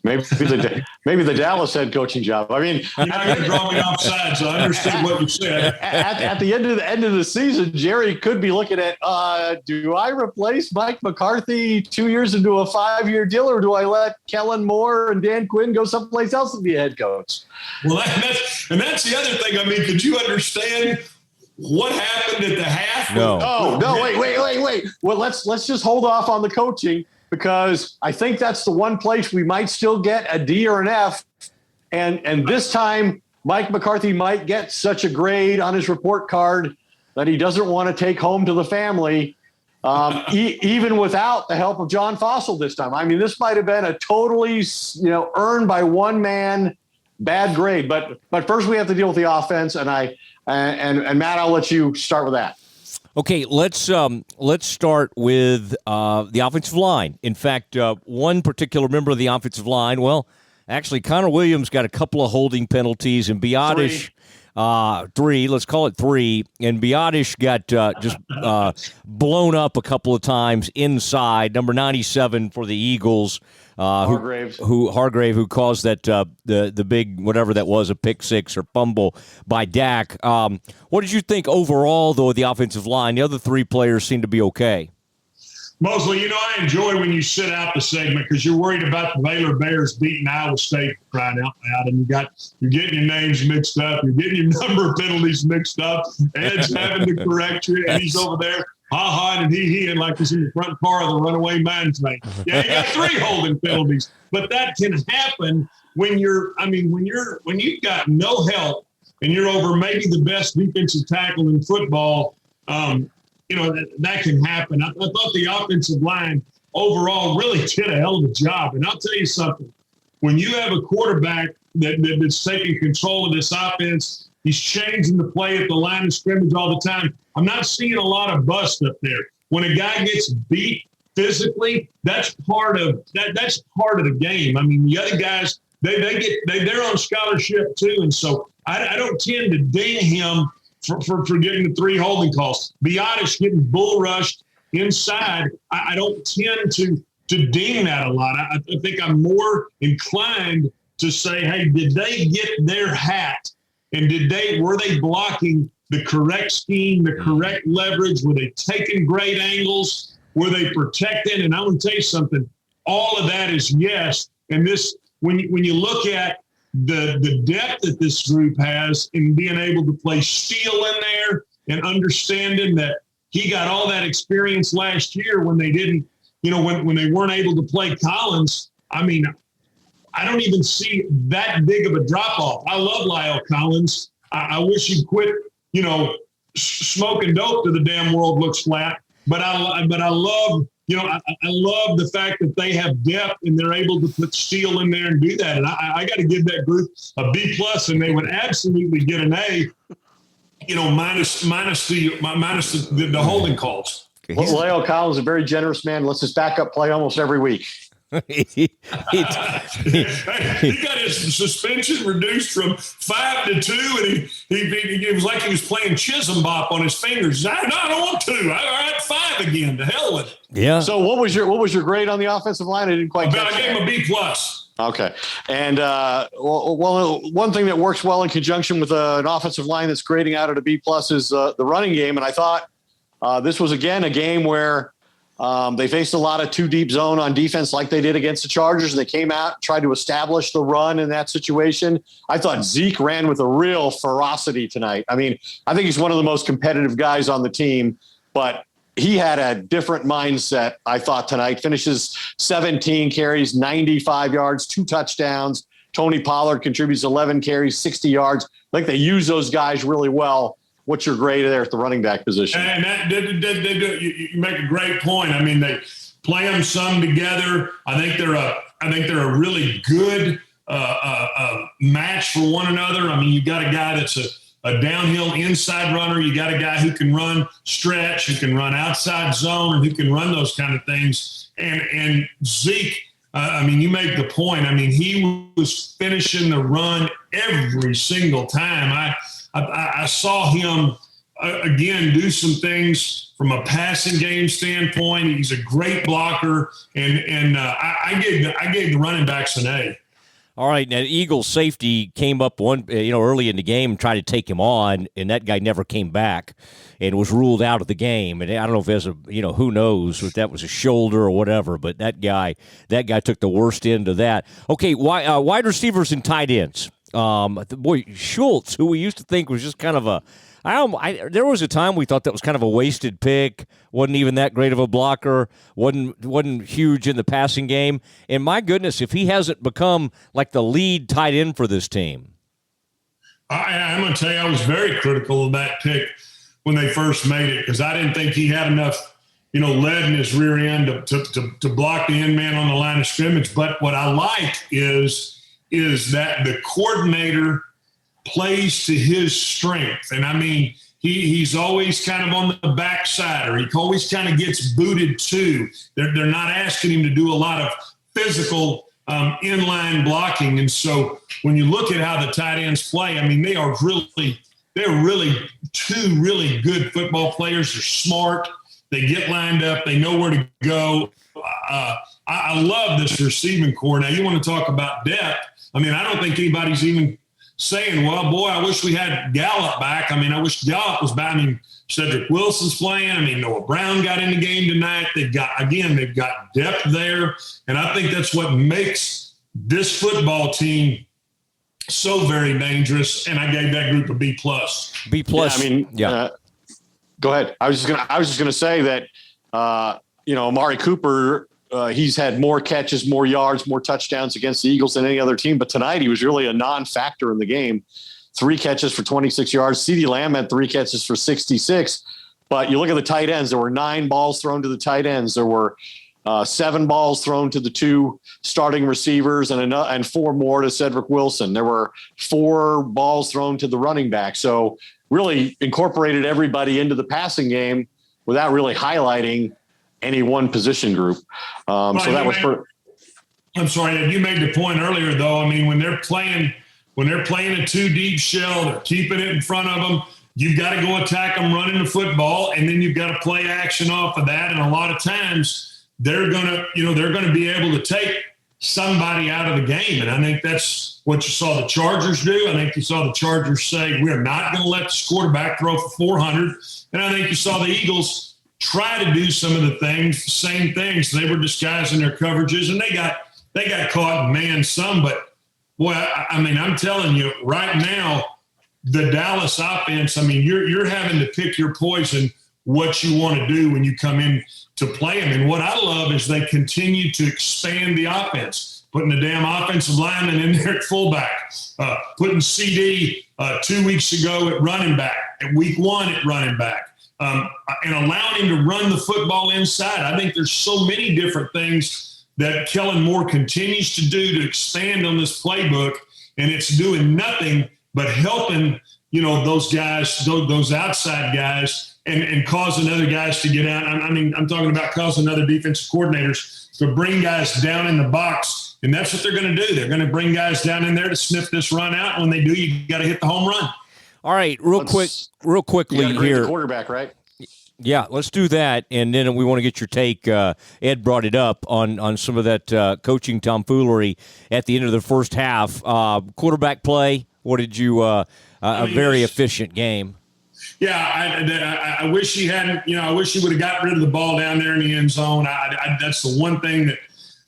Maybe the Dallas head coaching job. I mean, you're not going to draw me offside, so I understood what you said. At the end of the season, Jerry could be looking at: do I replace Mike McCarthy 2 years into a 5-year deal, or do I let Kellen Moore and Dan Quinn go someplace else and be a head coach? Well, that's the other thing. I mean, could you understand what happened at the half? No, wait. Well, let's just hold off on the coaching, because I think that's the one place we might still get a D or an F. And this time, Mike McCarthy might get such a grade on his report card that he doesn't want to take home to the family, even without the help of John Fossil this time. I mean, this might have been a totally, earned by one man bad grade. But first we have to deal with the offense, and Matt, I'll let you start with that. Okay, let's start with the offensive line. In fact, one particular member of the offensive line, actually, Connor Williams got a couple of holding penalties, and Biotish, 3, let's call it 3, and Biotish got just blown up a couple of times inside, number 97 for the Eagles. Hargrave, who caused that the big whatever that was, a pick six or fumble by Dak. What did you think overall, though, of the offensive line? The other 3 players seemed to be okay. Mosley, I enjoy when you sit out the segment because you're worried about the Baylor Bears beating Iowa State, crying out loud, and you're getting your names mixed up, you're getting your number of penalties mixed up. Ed's having to correct you, and he's over there ha-ha and he and like he's in the front car of the runaway mine train. Yeah, you got 3 holding penalties, but that can happen when you've got no help and you're over maybe the best defensive tackle in football. That can happen. I thought the offensive line overall really did a hell of a job. And I'll tell you something. When you have a quarterback that's taking control of this offense, he's changing the play at the line of scrimmage all the time. I'm not seeing a lot of bust up there. When a guy gets beat physically, that's part of the game. I mean, the other guys, they're on scholarship too. And so I don't tend to ding him for getting the 3 holding calls. Be honest, getting bull rushed inside, I don't tend to ding that a lot. I think I'm more inclined to say, hey, did they get their hat? And were they blocking the correct scheme, the correct leverage? Were they taking great angles? Were they protecting? And I'm going to tell you something. All of that is yes. And this, when you look at the depth that this group has in being able to play Steele in there and understanding that he got all that experience last year when they didn't, when they weren't able to play Collins. I mean, I don't even see that big of a drop off. I love Lyle Collins. I wish he'd quit, smoking dope till the damn world looks flat. But I love, I love the fact that they have depth and they're able to put Steele in there and do that. And I got to give that group a B+, and they would absolutely get an A, minus the holding calls. Well, Lyle Collins is a very generous man. Lets his backup play almost every week. He got his suspension reduced from 5 to 2, and he was like he was playing Chisholm Bop on his fingers. I don't want 2. All right, 5 again. To hell with it. Yeah. So what was your grade on the offensive line? I didn't quite. I gave him a B+. Okay. And one thing that works well in conjunction with an offensive line that's grading out at a B+ is the running game. And I thought this was again a game where. They faced a lot of 2 deep zone on defense like they did against the Chargers, and they came out, tried to establish the run in that situation. I thought Zeke ran with a real ferocity tonight. I mean, I think he's one of the most competitive guys on the team, but he had a different mindset, I thought, tonight. Finishes 17 carries, 95 yards, 2 touchdowns. Tony Pollard contributes 11 carries, 60 yards. I think they use those guys really well. What's your grade there at the running back position? And you make a great point. I mean, they play them some together. I think they're a really good match for one another. I mean, you got a guy that's a downhill inside runner. You got a guy who can run stretch, who can run outside zone, and who can run those kind of things. And Zeke, you make the point. I mean, he was finishing the run every single time. I saw him, again, do some things from a passing game standpoint. He's a great blocker, and I gave the running backs an A. All right, now Eagles safety came up early in the game and tried to take him on, and that guy never came back and was ruled out of the game. And I don't know if there's who knows if that was a shoulder or whatever, but that guy took the worst end of that. Okay, wide receivers and tight ends. Schultz, who we used to think was just kind of there was a time we thought that was kind of a wasted pick, wasn't even that great of a blocker, wasn't huge in the passing game. And my goodness, if he hasn't become like the lead tight end for this team. I'm going to tell you, I was very critical of that pick when they first made it because I didn't think he had enough, lead in his rear end to block the end man on the line of scrimmage. But what I like is that the coordinator plays to his strength. And I mean, he's always kind of on the backside, or he always kind of gets booted too. They're not asking him to do a lot of physical inline blocking. And so when you look at how the tight ends play, I mean, they're really 2 really good football players. They're smart. They get lined up. They know where to go. I love this receiving core. Now, you want to talk about depth. I mean, I don't think anybody's even saying, well, boy, I wish we had Gallup back. I mean, I wish Gallup was back. I mean, Cedric Wilson's playing. I mean, Noah Brown got in the game tonight. They've got depth there. And I think that's what makes this football team so very dangerous. And I gave that group a B+. B+. Yeah. Go ahead. I was just gonna say that, Amari Cooper, he's had more catches, more yards, more touchdowns against the Eagles than any other team. But tonight he was really a non-factor in the game. 3 catches for 26 yards. CeeDee Lamb had 3 catches for 66. But you look at the tight ends, there were 9 balls thrown to the tight ends. There were 7 balls thrown to the 2 starting receivers and 4 more to Cedric Wilson. There were 4 balls thrown to the running back. So really incorporated everybody into the passing game without really highlighting any one position group. So that was I'm sorry, you made the point earlier, though. I mean, when they're playing a 2 deep shell, they're keeping it in front of them. You've got to go attack them running the football, and then you've got to play action off of that. And a lot of times they're going to be able to take somebody out of the game. And I think that's what you saw the Chargers do. I think you saw the Chargers say, we're not going to let this quarterback throw for 400. And I think you saw the Eagles try to do some of the same things. They were disguising their coverages, and they got caught in man some. But, boy, I mean, I'm telling you right now, the Dallas offense, I mean, you're having to pick your poison what you want to do when you come in to play them. And what I love is they continue to expand the offense, putting the damn offensive lineman in there at fullback, putting CD 2 weeks ago at running back, at week 1 at running back, and allowing him to run the football inside. I think there's so many different things that Kellen Moore continues to do to expand on this playbook, and it's doing nothing but helping, those guys, those outside guys, and causing other guys to get out. I mean, I'm talking about causing other defensive coordinators to bring guys down in the box, and that's what they're going to do. They're going to bring guys down in there to sniff this run out. When they do, you got to hit the home run. All right, real quickly here. The quarterback, right? Yeah, let's do that, and then we want to get your take. Ed brought it up on some of that coaching tomfoolery at the end of the first half. Quarterback play, what did you a very efficient game. Yeah, I wish he hadn't. I wish he would have got rid of the ball down there in the end zone. That's the one thing that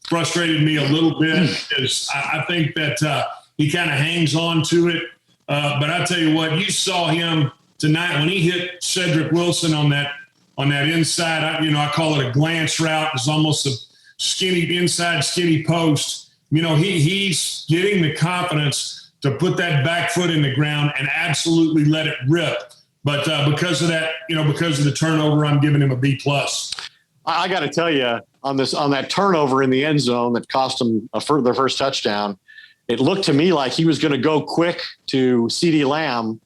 frustrated me a little bit. Is I think that he kind of hangs on to it. But I tell you what, you saw him tonight when he hit Cedric Wilson on that inside. I call it a glance route. It's almost a skinny post. He's getting the confidence to put that back foot in the ground and absolutely let it rip. But because of that, because of the turnover, I'm giving him a B+. I got to tell you, on that turnover in the end zone that cost them their first touchdown, it looked to me like he was going to go quick to CeeDee Lamb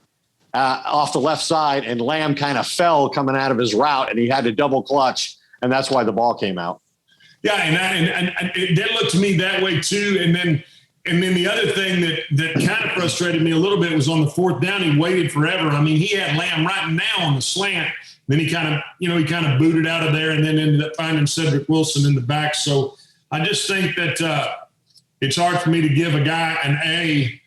off the left side, and Lamb kind of fell coming out of his route, and he had to double clutch, and that's why the ball came out. Yeah, and it did look to me that way too. And then the other thing that kind of frustrated me a little bit was on the 4th down. He waited forever. I mean, he had Lamb right now on the slant. Then he kind of booted out of there, and then ended up finding Cedric Wilson in the back. So I just think that it's hard for me to give a guy an A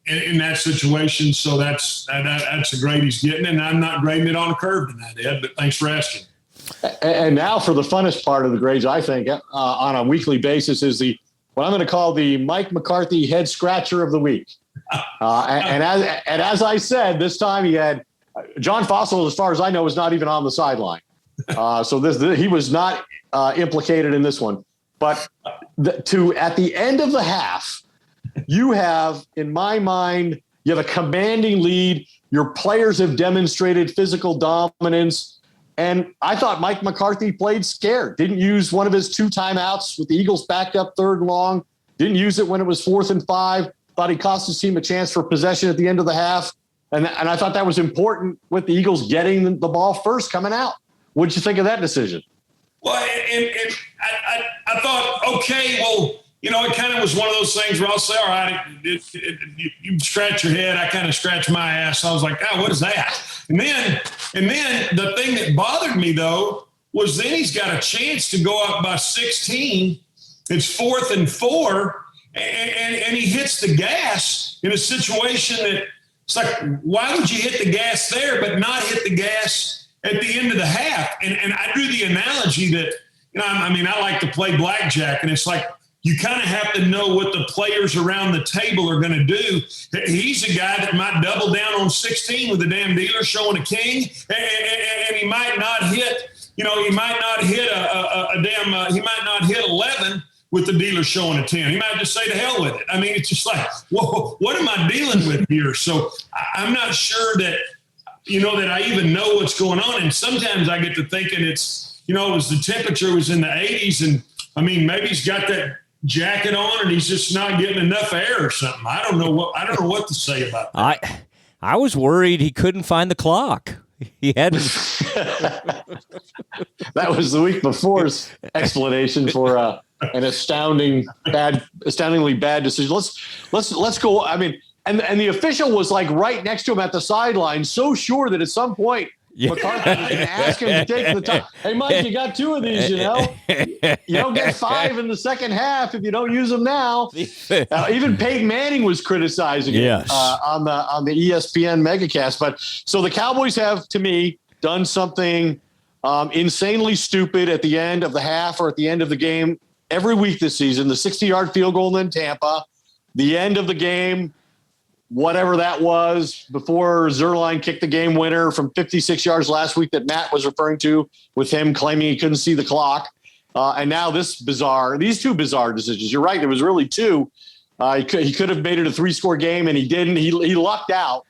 in that situation. So that's a grade he's getting, and I'm not grading it on a curve tonight, Ed. But thanks for asking. And now for the funnest part of the grades, I think, on a weekly basis is what I'm going to call the Mike McCarthy head scratcher of the week. And as I said, this time he had John Fossil, as far as I know, was not even on the sideline. So he was not implicated in this one. But at the end of the half, you have, in my mind, you have a commanding lead. Your players have demonstrated physical dominance. And I thought Mike McCarthy played scared. Didn't use one of his 2 timeouts with the Eagles backed up 3rd and long. Didn't use it when it was 4th and 5. Thought he cost his team a chance for possession at the end of the half. And I thought that was important with the Eagles getting the ball first coming out. What did you think of that decision? Well, and I thought, okay, well, it kind of was one of those things where I'll say, all right, you scratch your head. I kind of scratch my ass. I was like, oh, what is that? And then the thing that bothered me, though, was then he's got a chance to go up by 16. It's 4th and 4. and he hits the gas in a situation that it's like, why would you hit the gas there but not hit the gas at the end of the half? And I drew the analogy that, I like to play blackjack, and it's like you kind of have to know what the players around the table are going to do. He's a guy that might double down on 16 with the damn dealer showing a king, and he might not hit, he might not hit he might not hit 11 with the dealer showing a 10. He might just say to hell with it. I mean, it's just like, whoa, what am I dealing with here? So I'm not sure that, that I even know what's going on. And sometimes I get to thinking it's, it was the temperature was in the 80s. And maybe he's got that jacket on and he's just not getting enough air or something. I don't know what to say about that. I was worried he couldn't find the clock. He hadn't. That was the week before's explanation for an astoundingly bad decision. Let's go. And the official was like right next to him at the sideline, so sure that at some point McCarthy was going to ask him to take the time. Hey, Mike, you got 2 of these, You don't get 5 in the second half if you don't use them now. Even Peyton Manning was criticizing it on the ESPN megacast. But so the Cowboys have, to me, done something insanely stupid at the end of the half or at the end of the game every week this season. The 60-yard field goal in Tampa, the end of the game, whatever that was, before Zerline kicked the game winner from 56 yards last week that Matt was referring to, with him claiming he couldn't see the clock. And now these 2 bizarre decisions. You're right. There was really 2. He could have made it a 3-score game, and he didn't. He lucked out.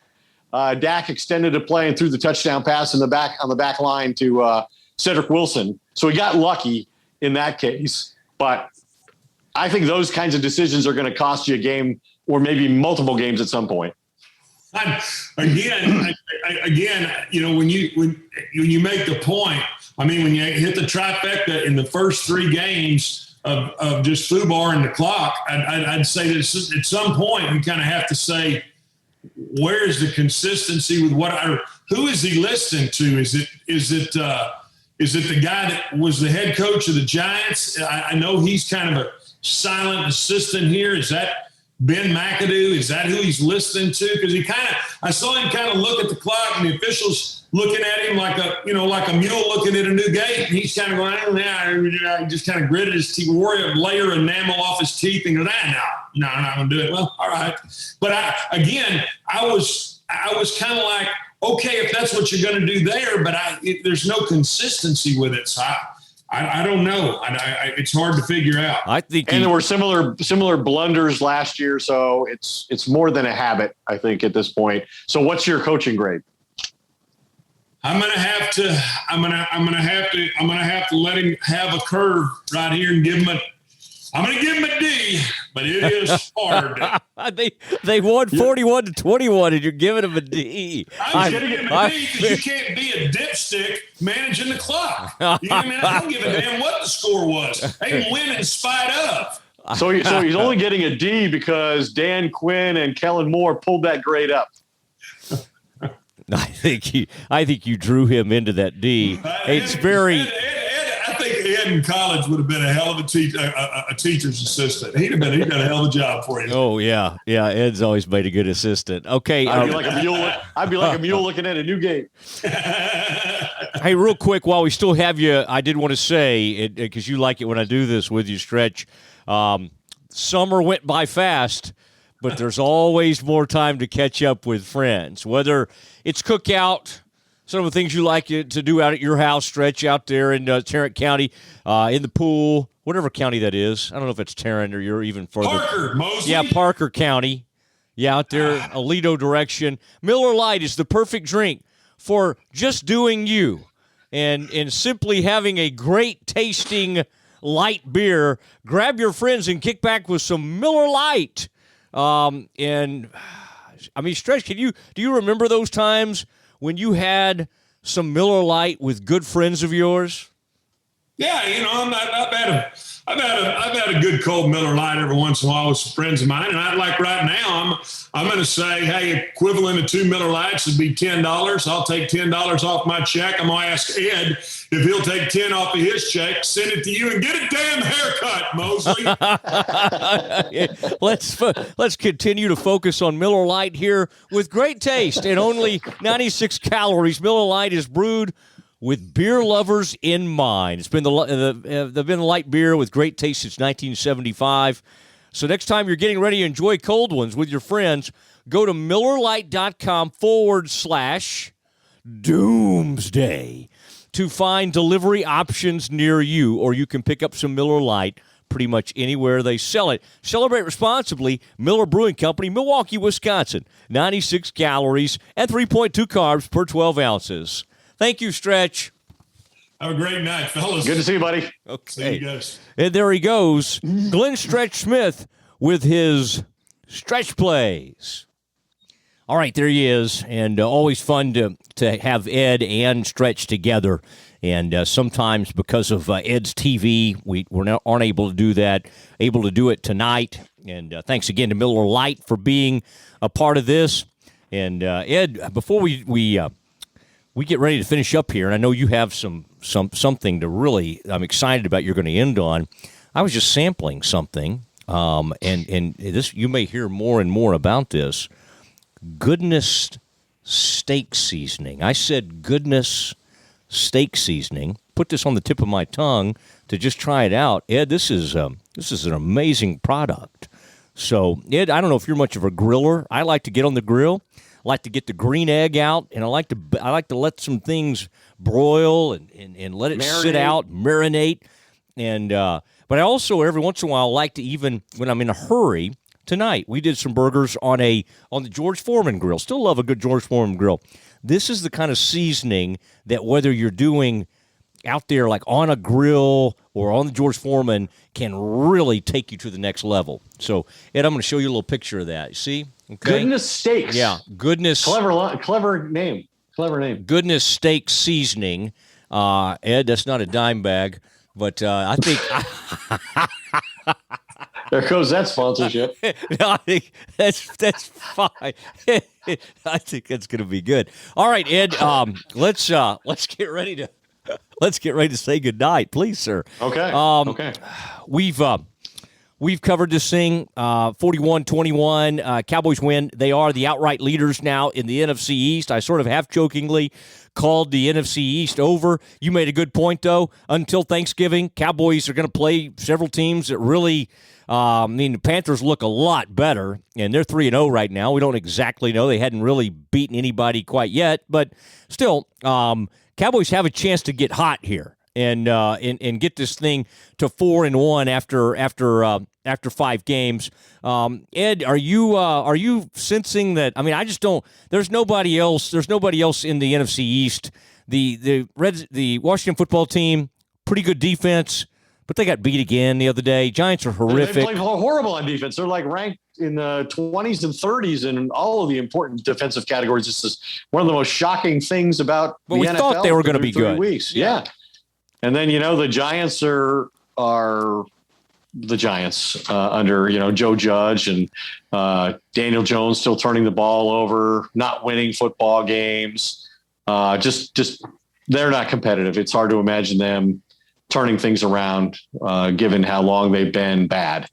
Dak extended a play and threw the touchdown pass on the back line to Cedric Wilson. So he got lucky in that case. But I think those kinds of decisions are going to cost you a game or maybe multiple games at some point. Again, when you make the point, when you hit the trifecta in the first 3 games of just FUBAR and the clock, I'd say that at some point you kind of have to say, where is the consistency with who is he listening to? Is it the guy that was the head coach of the Giants? I know he's kind of a silent assistant here. Is that Ben McAdoo? Is that who he's listening to? Because I saw him kind of look at the clock, and the officials looking at him like a mule looking at a new gate. And he's kind of going, he just kind of gritted his teeth, wore a layer of enamel off his teeth, and goes, no, I'm not going to do it. Well, all right. But I was kind of like, okay, if that's what you're going to do there, but there's no consistency with it. So I don't know. It's hard to figure out. And there were similar blunders last year, so it's more than a habit, I think, at this point. So what's your coaching grade? I'm gonna have to let him have a curve right here and give him a D, but it is hard. They won 41-21, and you're giving him a D. I'm giving him a D because you can't be a dipstick managing the clock. I don't give a damn what the score was. They can win in spite of. So he's only getting a D because Dan Quinn and Kellen Moore pulled that grade up. I think you drew him into that D. It's very. I think Ed in college would have been a hell of a teacher's assistant. He'd done a hell of a job for you. Oh yeah. Ed's always made a good assistant. Okay, I'd be like a mule looking at a new game. Hey, real quick, while we still have you, I did want to say, because you like it when I do this with you, Stretch. Summer went by fast, but there's always more time to catch up with friends. Whether it's cookout, some of the things you like to do out at your house, Stretch, out there in Tarrant County, in the pool, whatever county that is. I don't know if it's Tarrant or you're even further. Parker, Mosley. Yeah, Parker County. Yeah, out there, Aledo direction. Miller Lite is the perfect drink for just doing you and simply having a great tasting light beer. Grab your friends and kick back with some Miller Lite. Stretch, do you remember those times when you had some Miller Lite with good friends of yours? Yeah, I've had a good cold Miller Lite every once in a while with some friends of mine, and like right now, I'm going to say, hey, equivalent of 2 Miller Lites would be $10. I'll take $10 off my check. I'm going to ask Ed if he'll take 10 off of his check, send it to you, and get a damn haircut, Mosley. Let's continue to focus on Miller Lite here with great taste and only 96 calories. Miller Lite is brewed with beer lovers in mind. It's been the light beer with great taste since 1975. So next time you're getting ready to enjoy cold ones with your friends, go to MillerLite.com/Doomsday to find delivery options near you, or you can pick up some Miller Lite pretty much anywhere they sell it. Celebrate responsibly. Miller Brewing Company, Milwaukee, Wisconsin. 96 calories and 3.2 carbs per 12 ounces. Thank you, Stretch. Have a great night, fellas. Good to see you, buddy. Okay. See you guys. And there he goes, Glenn Stretch Smith with his stretch plays. All right, there he is, and always fun to have Ed and Stretch together. And sometimes because of Ed's TV, aren't able to do that. Able to do it tonight. And thanks again to Miller Lite for being a part of this. And Ed, before we get ready to finish up here, and I know you have something to really I'm excited about. You're going to end on. I was just sampling something, and this you may hear more and more about this. Goodness steak seasoning. I said Goodness steak seasoning. Put this on the tip of my tongue to just try it out. Ed, this is an amazing product. So Ed, I don't know if you're much of a griller. I like to get on the grill. I like to get the green egg out, and I like to let some things broil and let it sit out, marinate, and but I also every once in a while like to, even when I'm in a hurry. Tonight we did some burgers on the George Foreman grill. Still love a good George Foreman grill. This is the kind of seasoning that whether you're doing out there like on a grill or on the George Foreman can really take you to the next level. So Ed, I'm going to show you a little picture of that. See? Okay. Goodness Steaks. Yeah, Goodness. Clever name. Goodness Steak Seasoning. Ed, that's not a dime bag, but I think there goes that sponsorship. No, I think that's fine. I think that's going to be good. All right, Ed. Let's get ready to say goodnight, please, sir. Okay. Okay. We've covered this thing, 41-21. Cowboys win. They are the outright leaders now in the NFC East. I sort of half-jokingly called the NFC East over. You made a good point, though. Until Thanksgiving, Cowboys are going to play several teams that really the Panthers look a lot better, and they're 3-0 right now. We don't exactly know. They hadn't really beaten anybody quite yet, but still, Cowboys have a chance to get hot here. And get this thing to 4-1 after 5 games. Ed, are you sensing that? I mean, I just don't. There's nobody else. There's nobody else in the NFC East. The Washington football team, pretty good defense, but they got beat again the other day. Giants are horrific. They played horrible on defense. They're like ranked in the 20s and 30s in all of the important defensive categories. This is one of the most shocking things about the NFL. We thought they were going to be good. Weeks. Yeah. And then, the Giants are the Giants under, Joe Judge and Daniel Jones still turning the ball over, not winning football games. Just they're not competitive. It's hard to imagine them turning things around given how long they've been bad.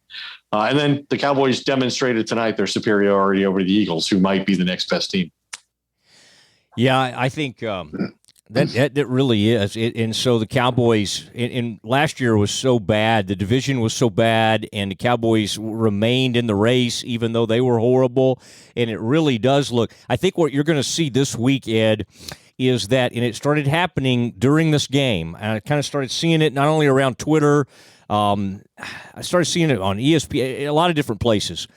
And then the Cowboys demonstrated tonight their superiority over the Eagles, who might be the next best team. Yeah, I think that really is. And so the Cowboys in last year was so bad. The division was so bad, and the Cowboys remained in the race even though they were horrible. And it really does look – I think what you're going to see this week, Ed, is that – and it started happening during this game. And I kind of started seeing it not only around Twitter. I started seeing it on ESPN, a lot of different places.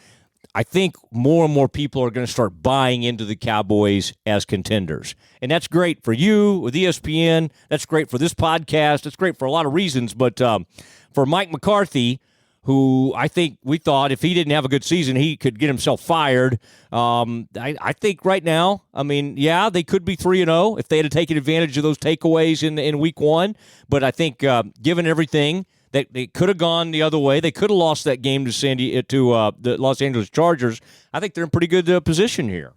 I think more and more people are going to start buying into the Cowboys as contenders. And that's great for you with ESPN. That's great for this podcast. That's great for a lot of reasons. But for Mike McCarthy, who I think we thought if he didn't have a good season, he could get himself fired. I think right now, I mean, yeah, they could be 3-0 if they had taken advantage of those takeaways in week one. But I think given everything, that they could have gone the other way. They could have lost that game to the Los Angeles Chargers. I think they're in pretty good position here.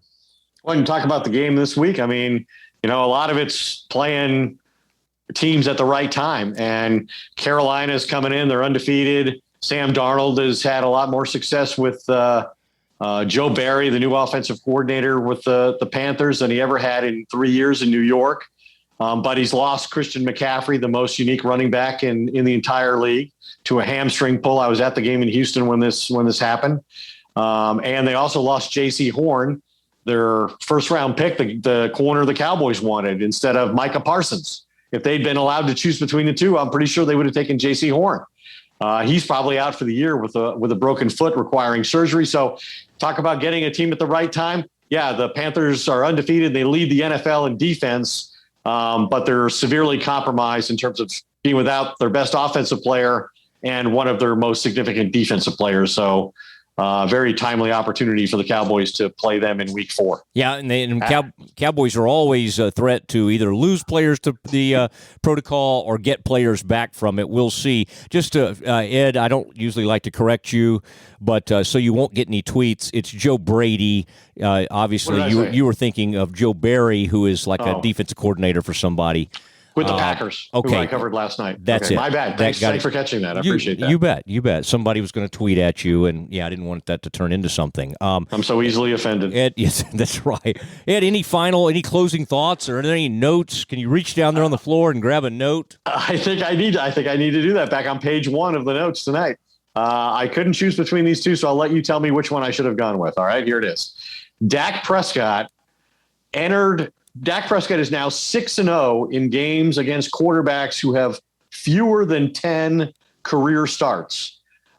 Well, and talk about the game this week. I mean, a lot of it's playing teams at the right time. And Carolina's coming in. They're undefeated. Sam Darnold has had a lot more success with Joe Barry, the new offensive coordinator with the Panthers, than he ever had in 3 years in New York. But he's lost Christian McCaffrey, the most unique running back in the entire league, to a hamstring pull. I was at the game in Houston when this happened. And they also lost J.C. Horn, their first-round pick, the corner the Cowboys wanted, instead of Micah Parsons. If they'd been allowed to choose between the two, I'm pretty sure they would have taken J.C. Horn. He's probably out for the year with a broken foot requiring surgery. So talk about getting a team at the right time. Yeah, the Panthers are undefeated. They lead the NFL in defense, but they're severely compromised in terms of being without their best offensive player and one of their most significant defensive players. So very timely opportunity for the Cowboys to play them in week 4. Yeah, and Cowboys are always a threat to either lose players to the protocol or get players back from it. We'll see. Just Ed, I don't usually like to correct you, but so you won't get any tweets. It's Joe Brady. Obviously, you were thinking of Joe Barry, who is like a defensive coordinator for somebody. With the Packers, who I covered last night. That's it. My bad. Thanks for catching that. I appreciate that. You bet. Somebody was going to tweet at you, and yeah, I didn't want that to turn into something. I'm so easily offended. Ed, yes, that's right. Ed, any closing thoughts, or are there any notes? Can you reach down there on the floor and grab a note? I think I need to do that back on page 1 of the notes tonight. I couldn't choose between these two, so I'll let you tell me which one I should have gone with. All right, here it is. Dak Prescott is now 6-0 in games against quarterbacks who have fewer than 10 career starts.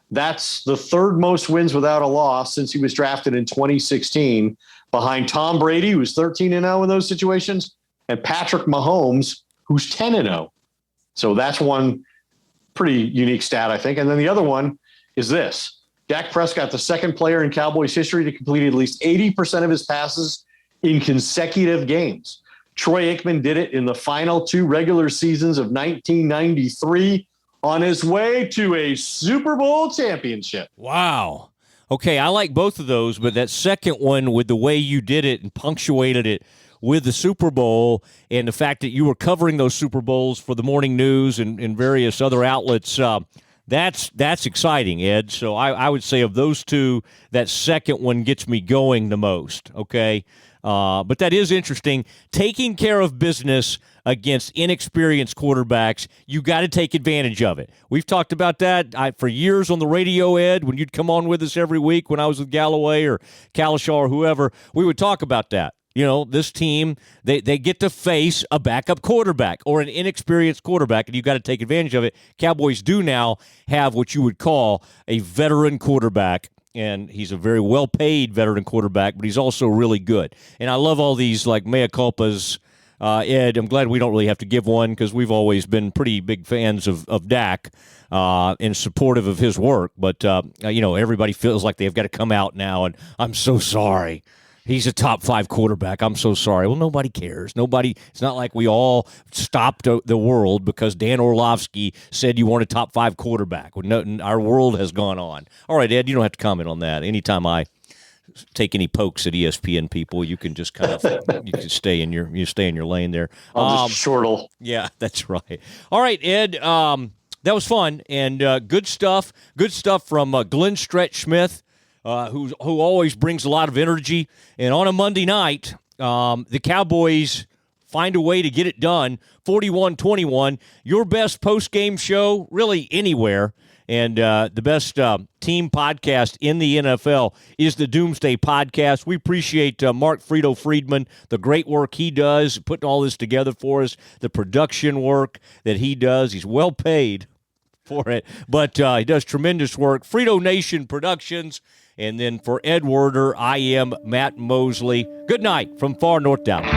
That's the third most wins without a loss since he was drafted in 2016, behind Tom Brady, who's 13-0 in those situations, and Patrick Mahomes, who's 10-0. So that's one pretty unique stat, I think. And then the other one is this. Dak Prescott, the second player in Cowboys history to complete at least 80% of his passes in consecutive games. Troy Aikman did it in the final 2 regular seasons of 1993 on his way to a Super Bowl championship. Wow. Okay, I like both of those, but that second one with the way you did it and punctuated it with the Super Bowl and the fact that you were covering those Super Bowls for the morning news and various other outlets, that's exciting, Ed. So I would say of those two, that second one gets me going the most, okay? But that is interesting. Taking care of business against inexperienced quarterbacks, you got to take advantage of it. We've talked about that for years on the radio, Ed, when you'd come on with us every week when I was with Galloway or Kalishaw or whoever, we would talk about that. This team, they get to face a backup quarterback or an inexperienced quarterback, and you've got to take advantage of it. Cowboys do now have what you would call a veteran quarterback, and he's a very well-paid veteran quarterback, but he's also really good. And I love all these, like, mea culpas. Ed, I'm glad we don't really have to give one because we've always been pretty big fans of Dak and supportive of his work. But, everybody feels like they've got to come out now, and I'm so sorry. He's a top 5 quarterback. I'm so sorry. Well, nobody cares. It's not like we all stopped the world because Dan Orlovsky said you want a top 5 quarterback. Our world has gone on. All right, Ed, you don't have to comment on that. Anytime I take any pokes at ESPN people, you can just kind of you can stay in your lane there. I'll just chortle. Yeah, that's right. All right, Ed. That was fun and good stuff. Good stuff from Glenn Stretch Smith. Who always brings a lot of energy. And on a Monday night, the Cowboys find a way to get it done, 41-21. Your best post-game show, really anywhere, and the best team podcast in the NFL is the Doomsday podcast. We appreciate Mark Friedman, the great work he does, putting all this together for us, the production work that he does. He's well paid for it, but he does tremendous work. Frito Nation Productions. And then for Ed Werder, I am Matt Mosley. Good night from far north Dallas.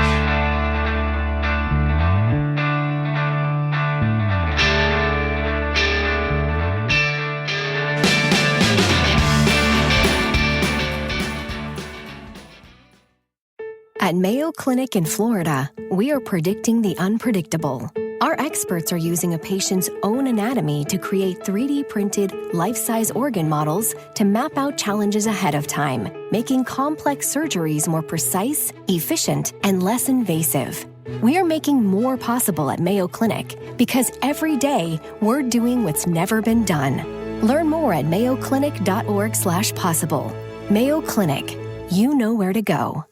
At Mayo Clinic in Florida, we are predicting the unpredictable. Our experts are using a patient's own anatomy to create 3D printed, life-size organ models to map out challenges ahead of time, making complex surgeries more precise, efficient, and less invasive. We are making more possible at Mayo Clinic because every day we're doing what's never been done. Learn more at mayoclinic.org/possible. Mayo Clinic. You know where to go.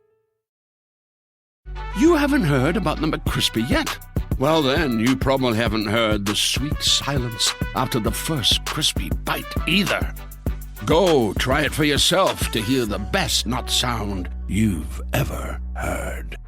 You haven't heard about the McCrispy yet? Well, then, you probably haven't heard the sweet silence after the first crispy bite either. Go try it for yourself to hear the best nut sound you've ever heard.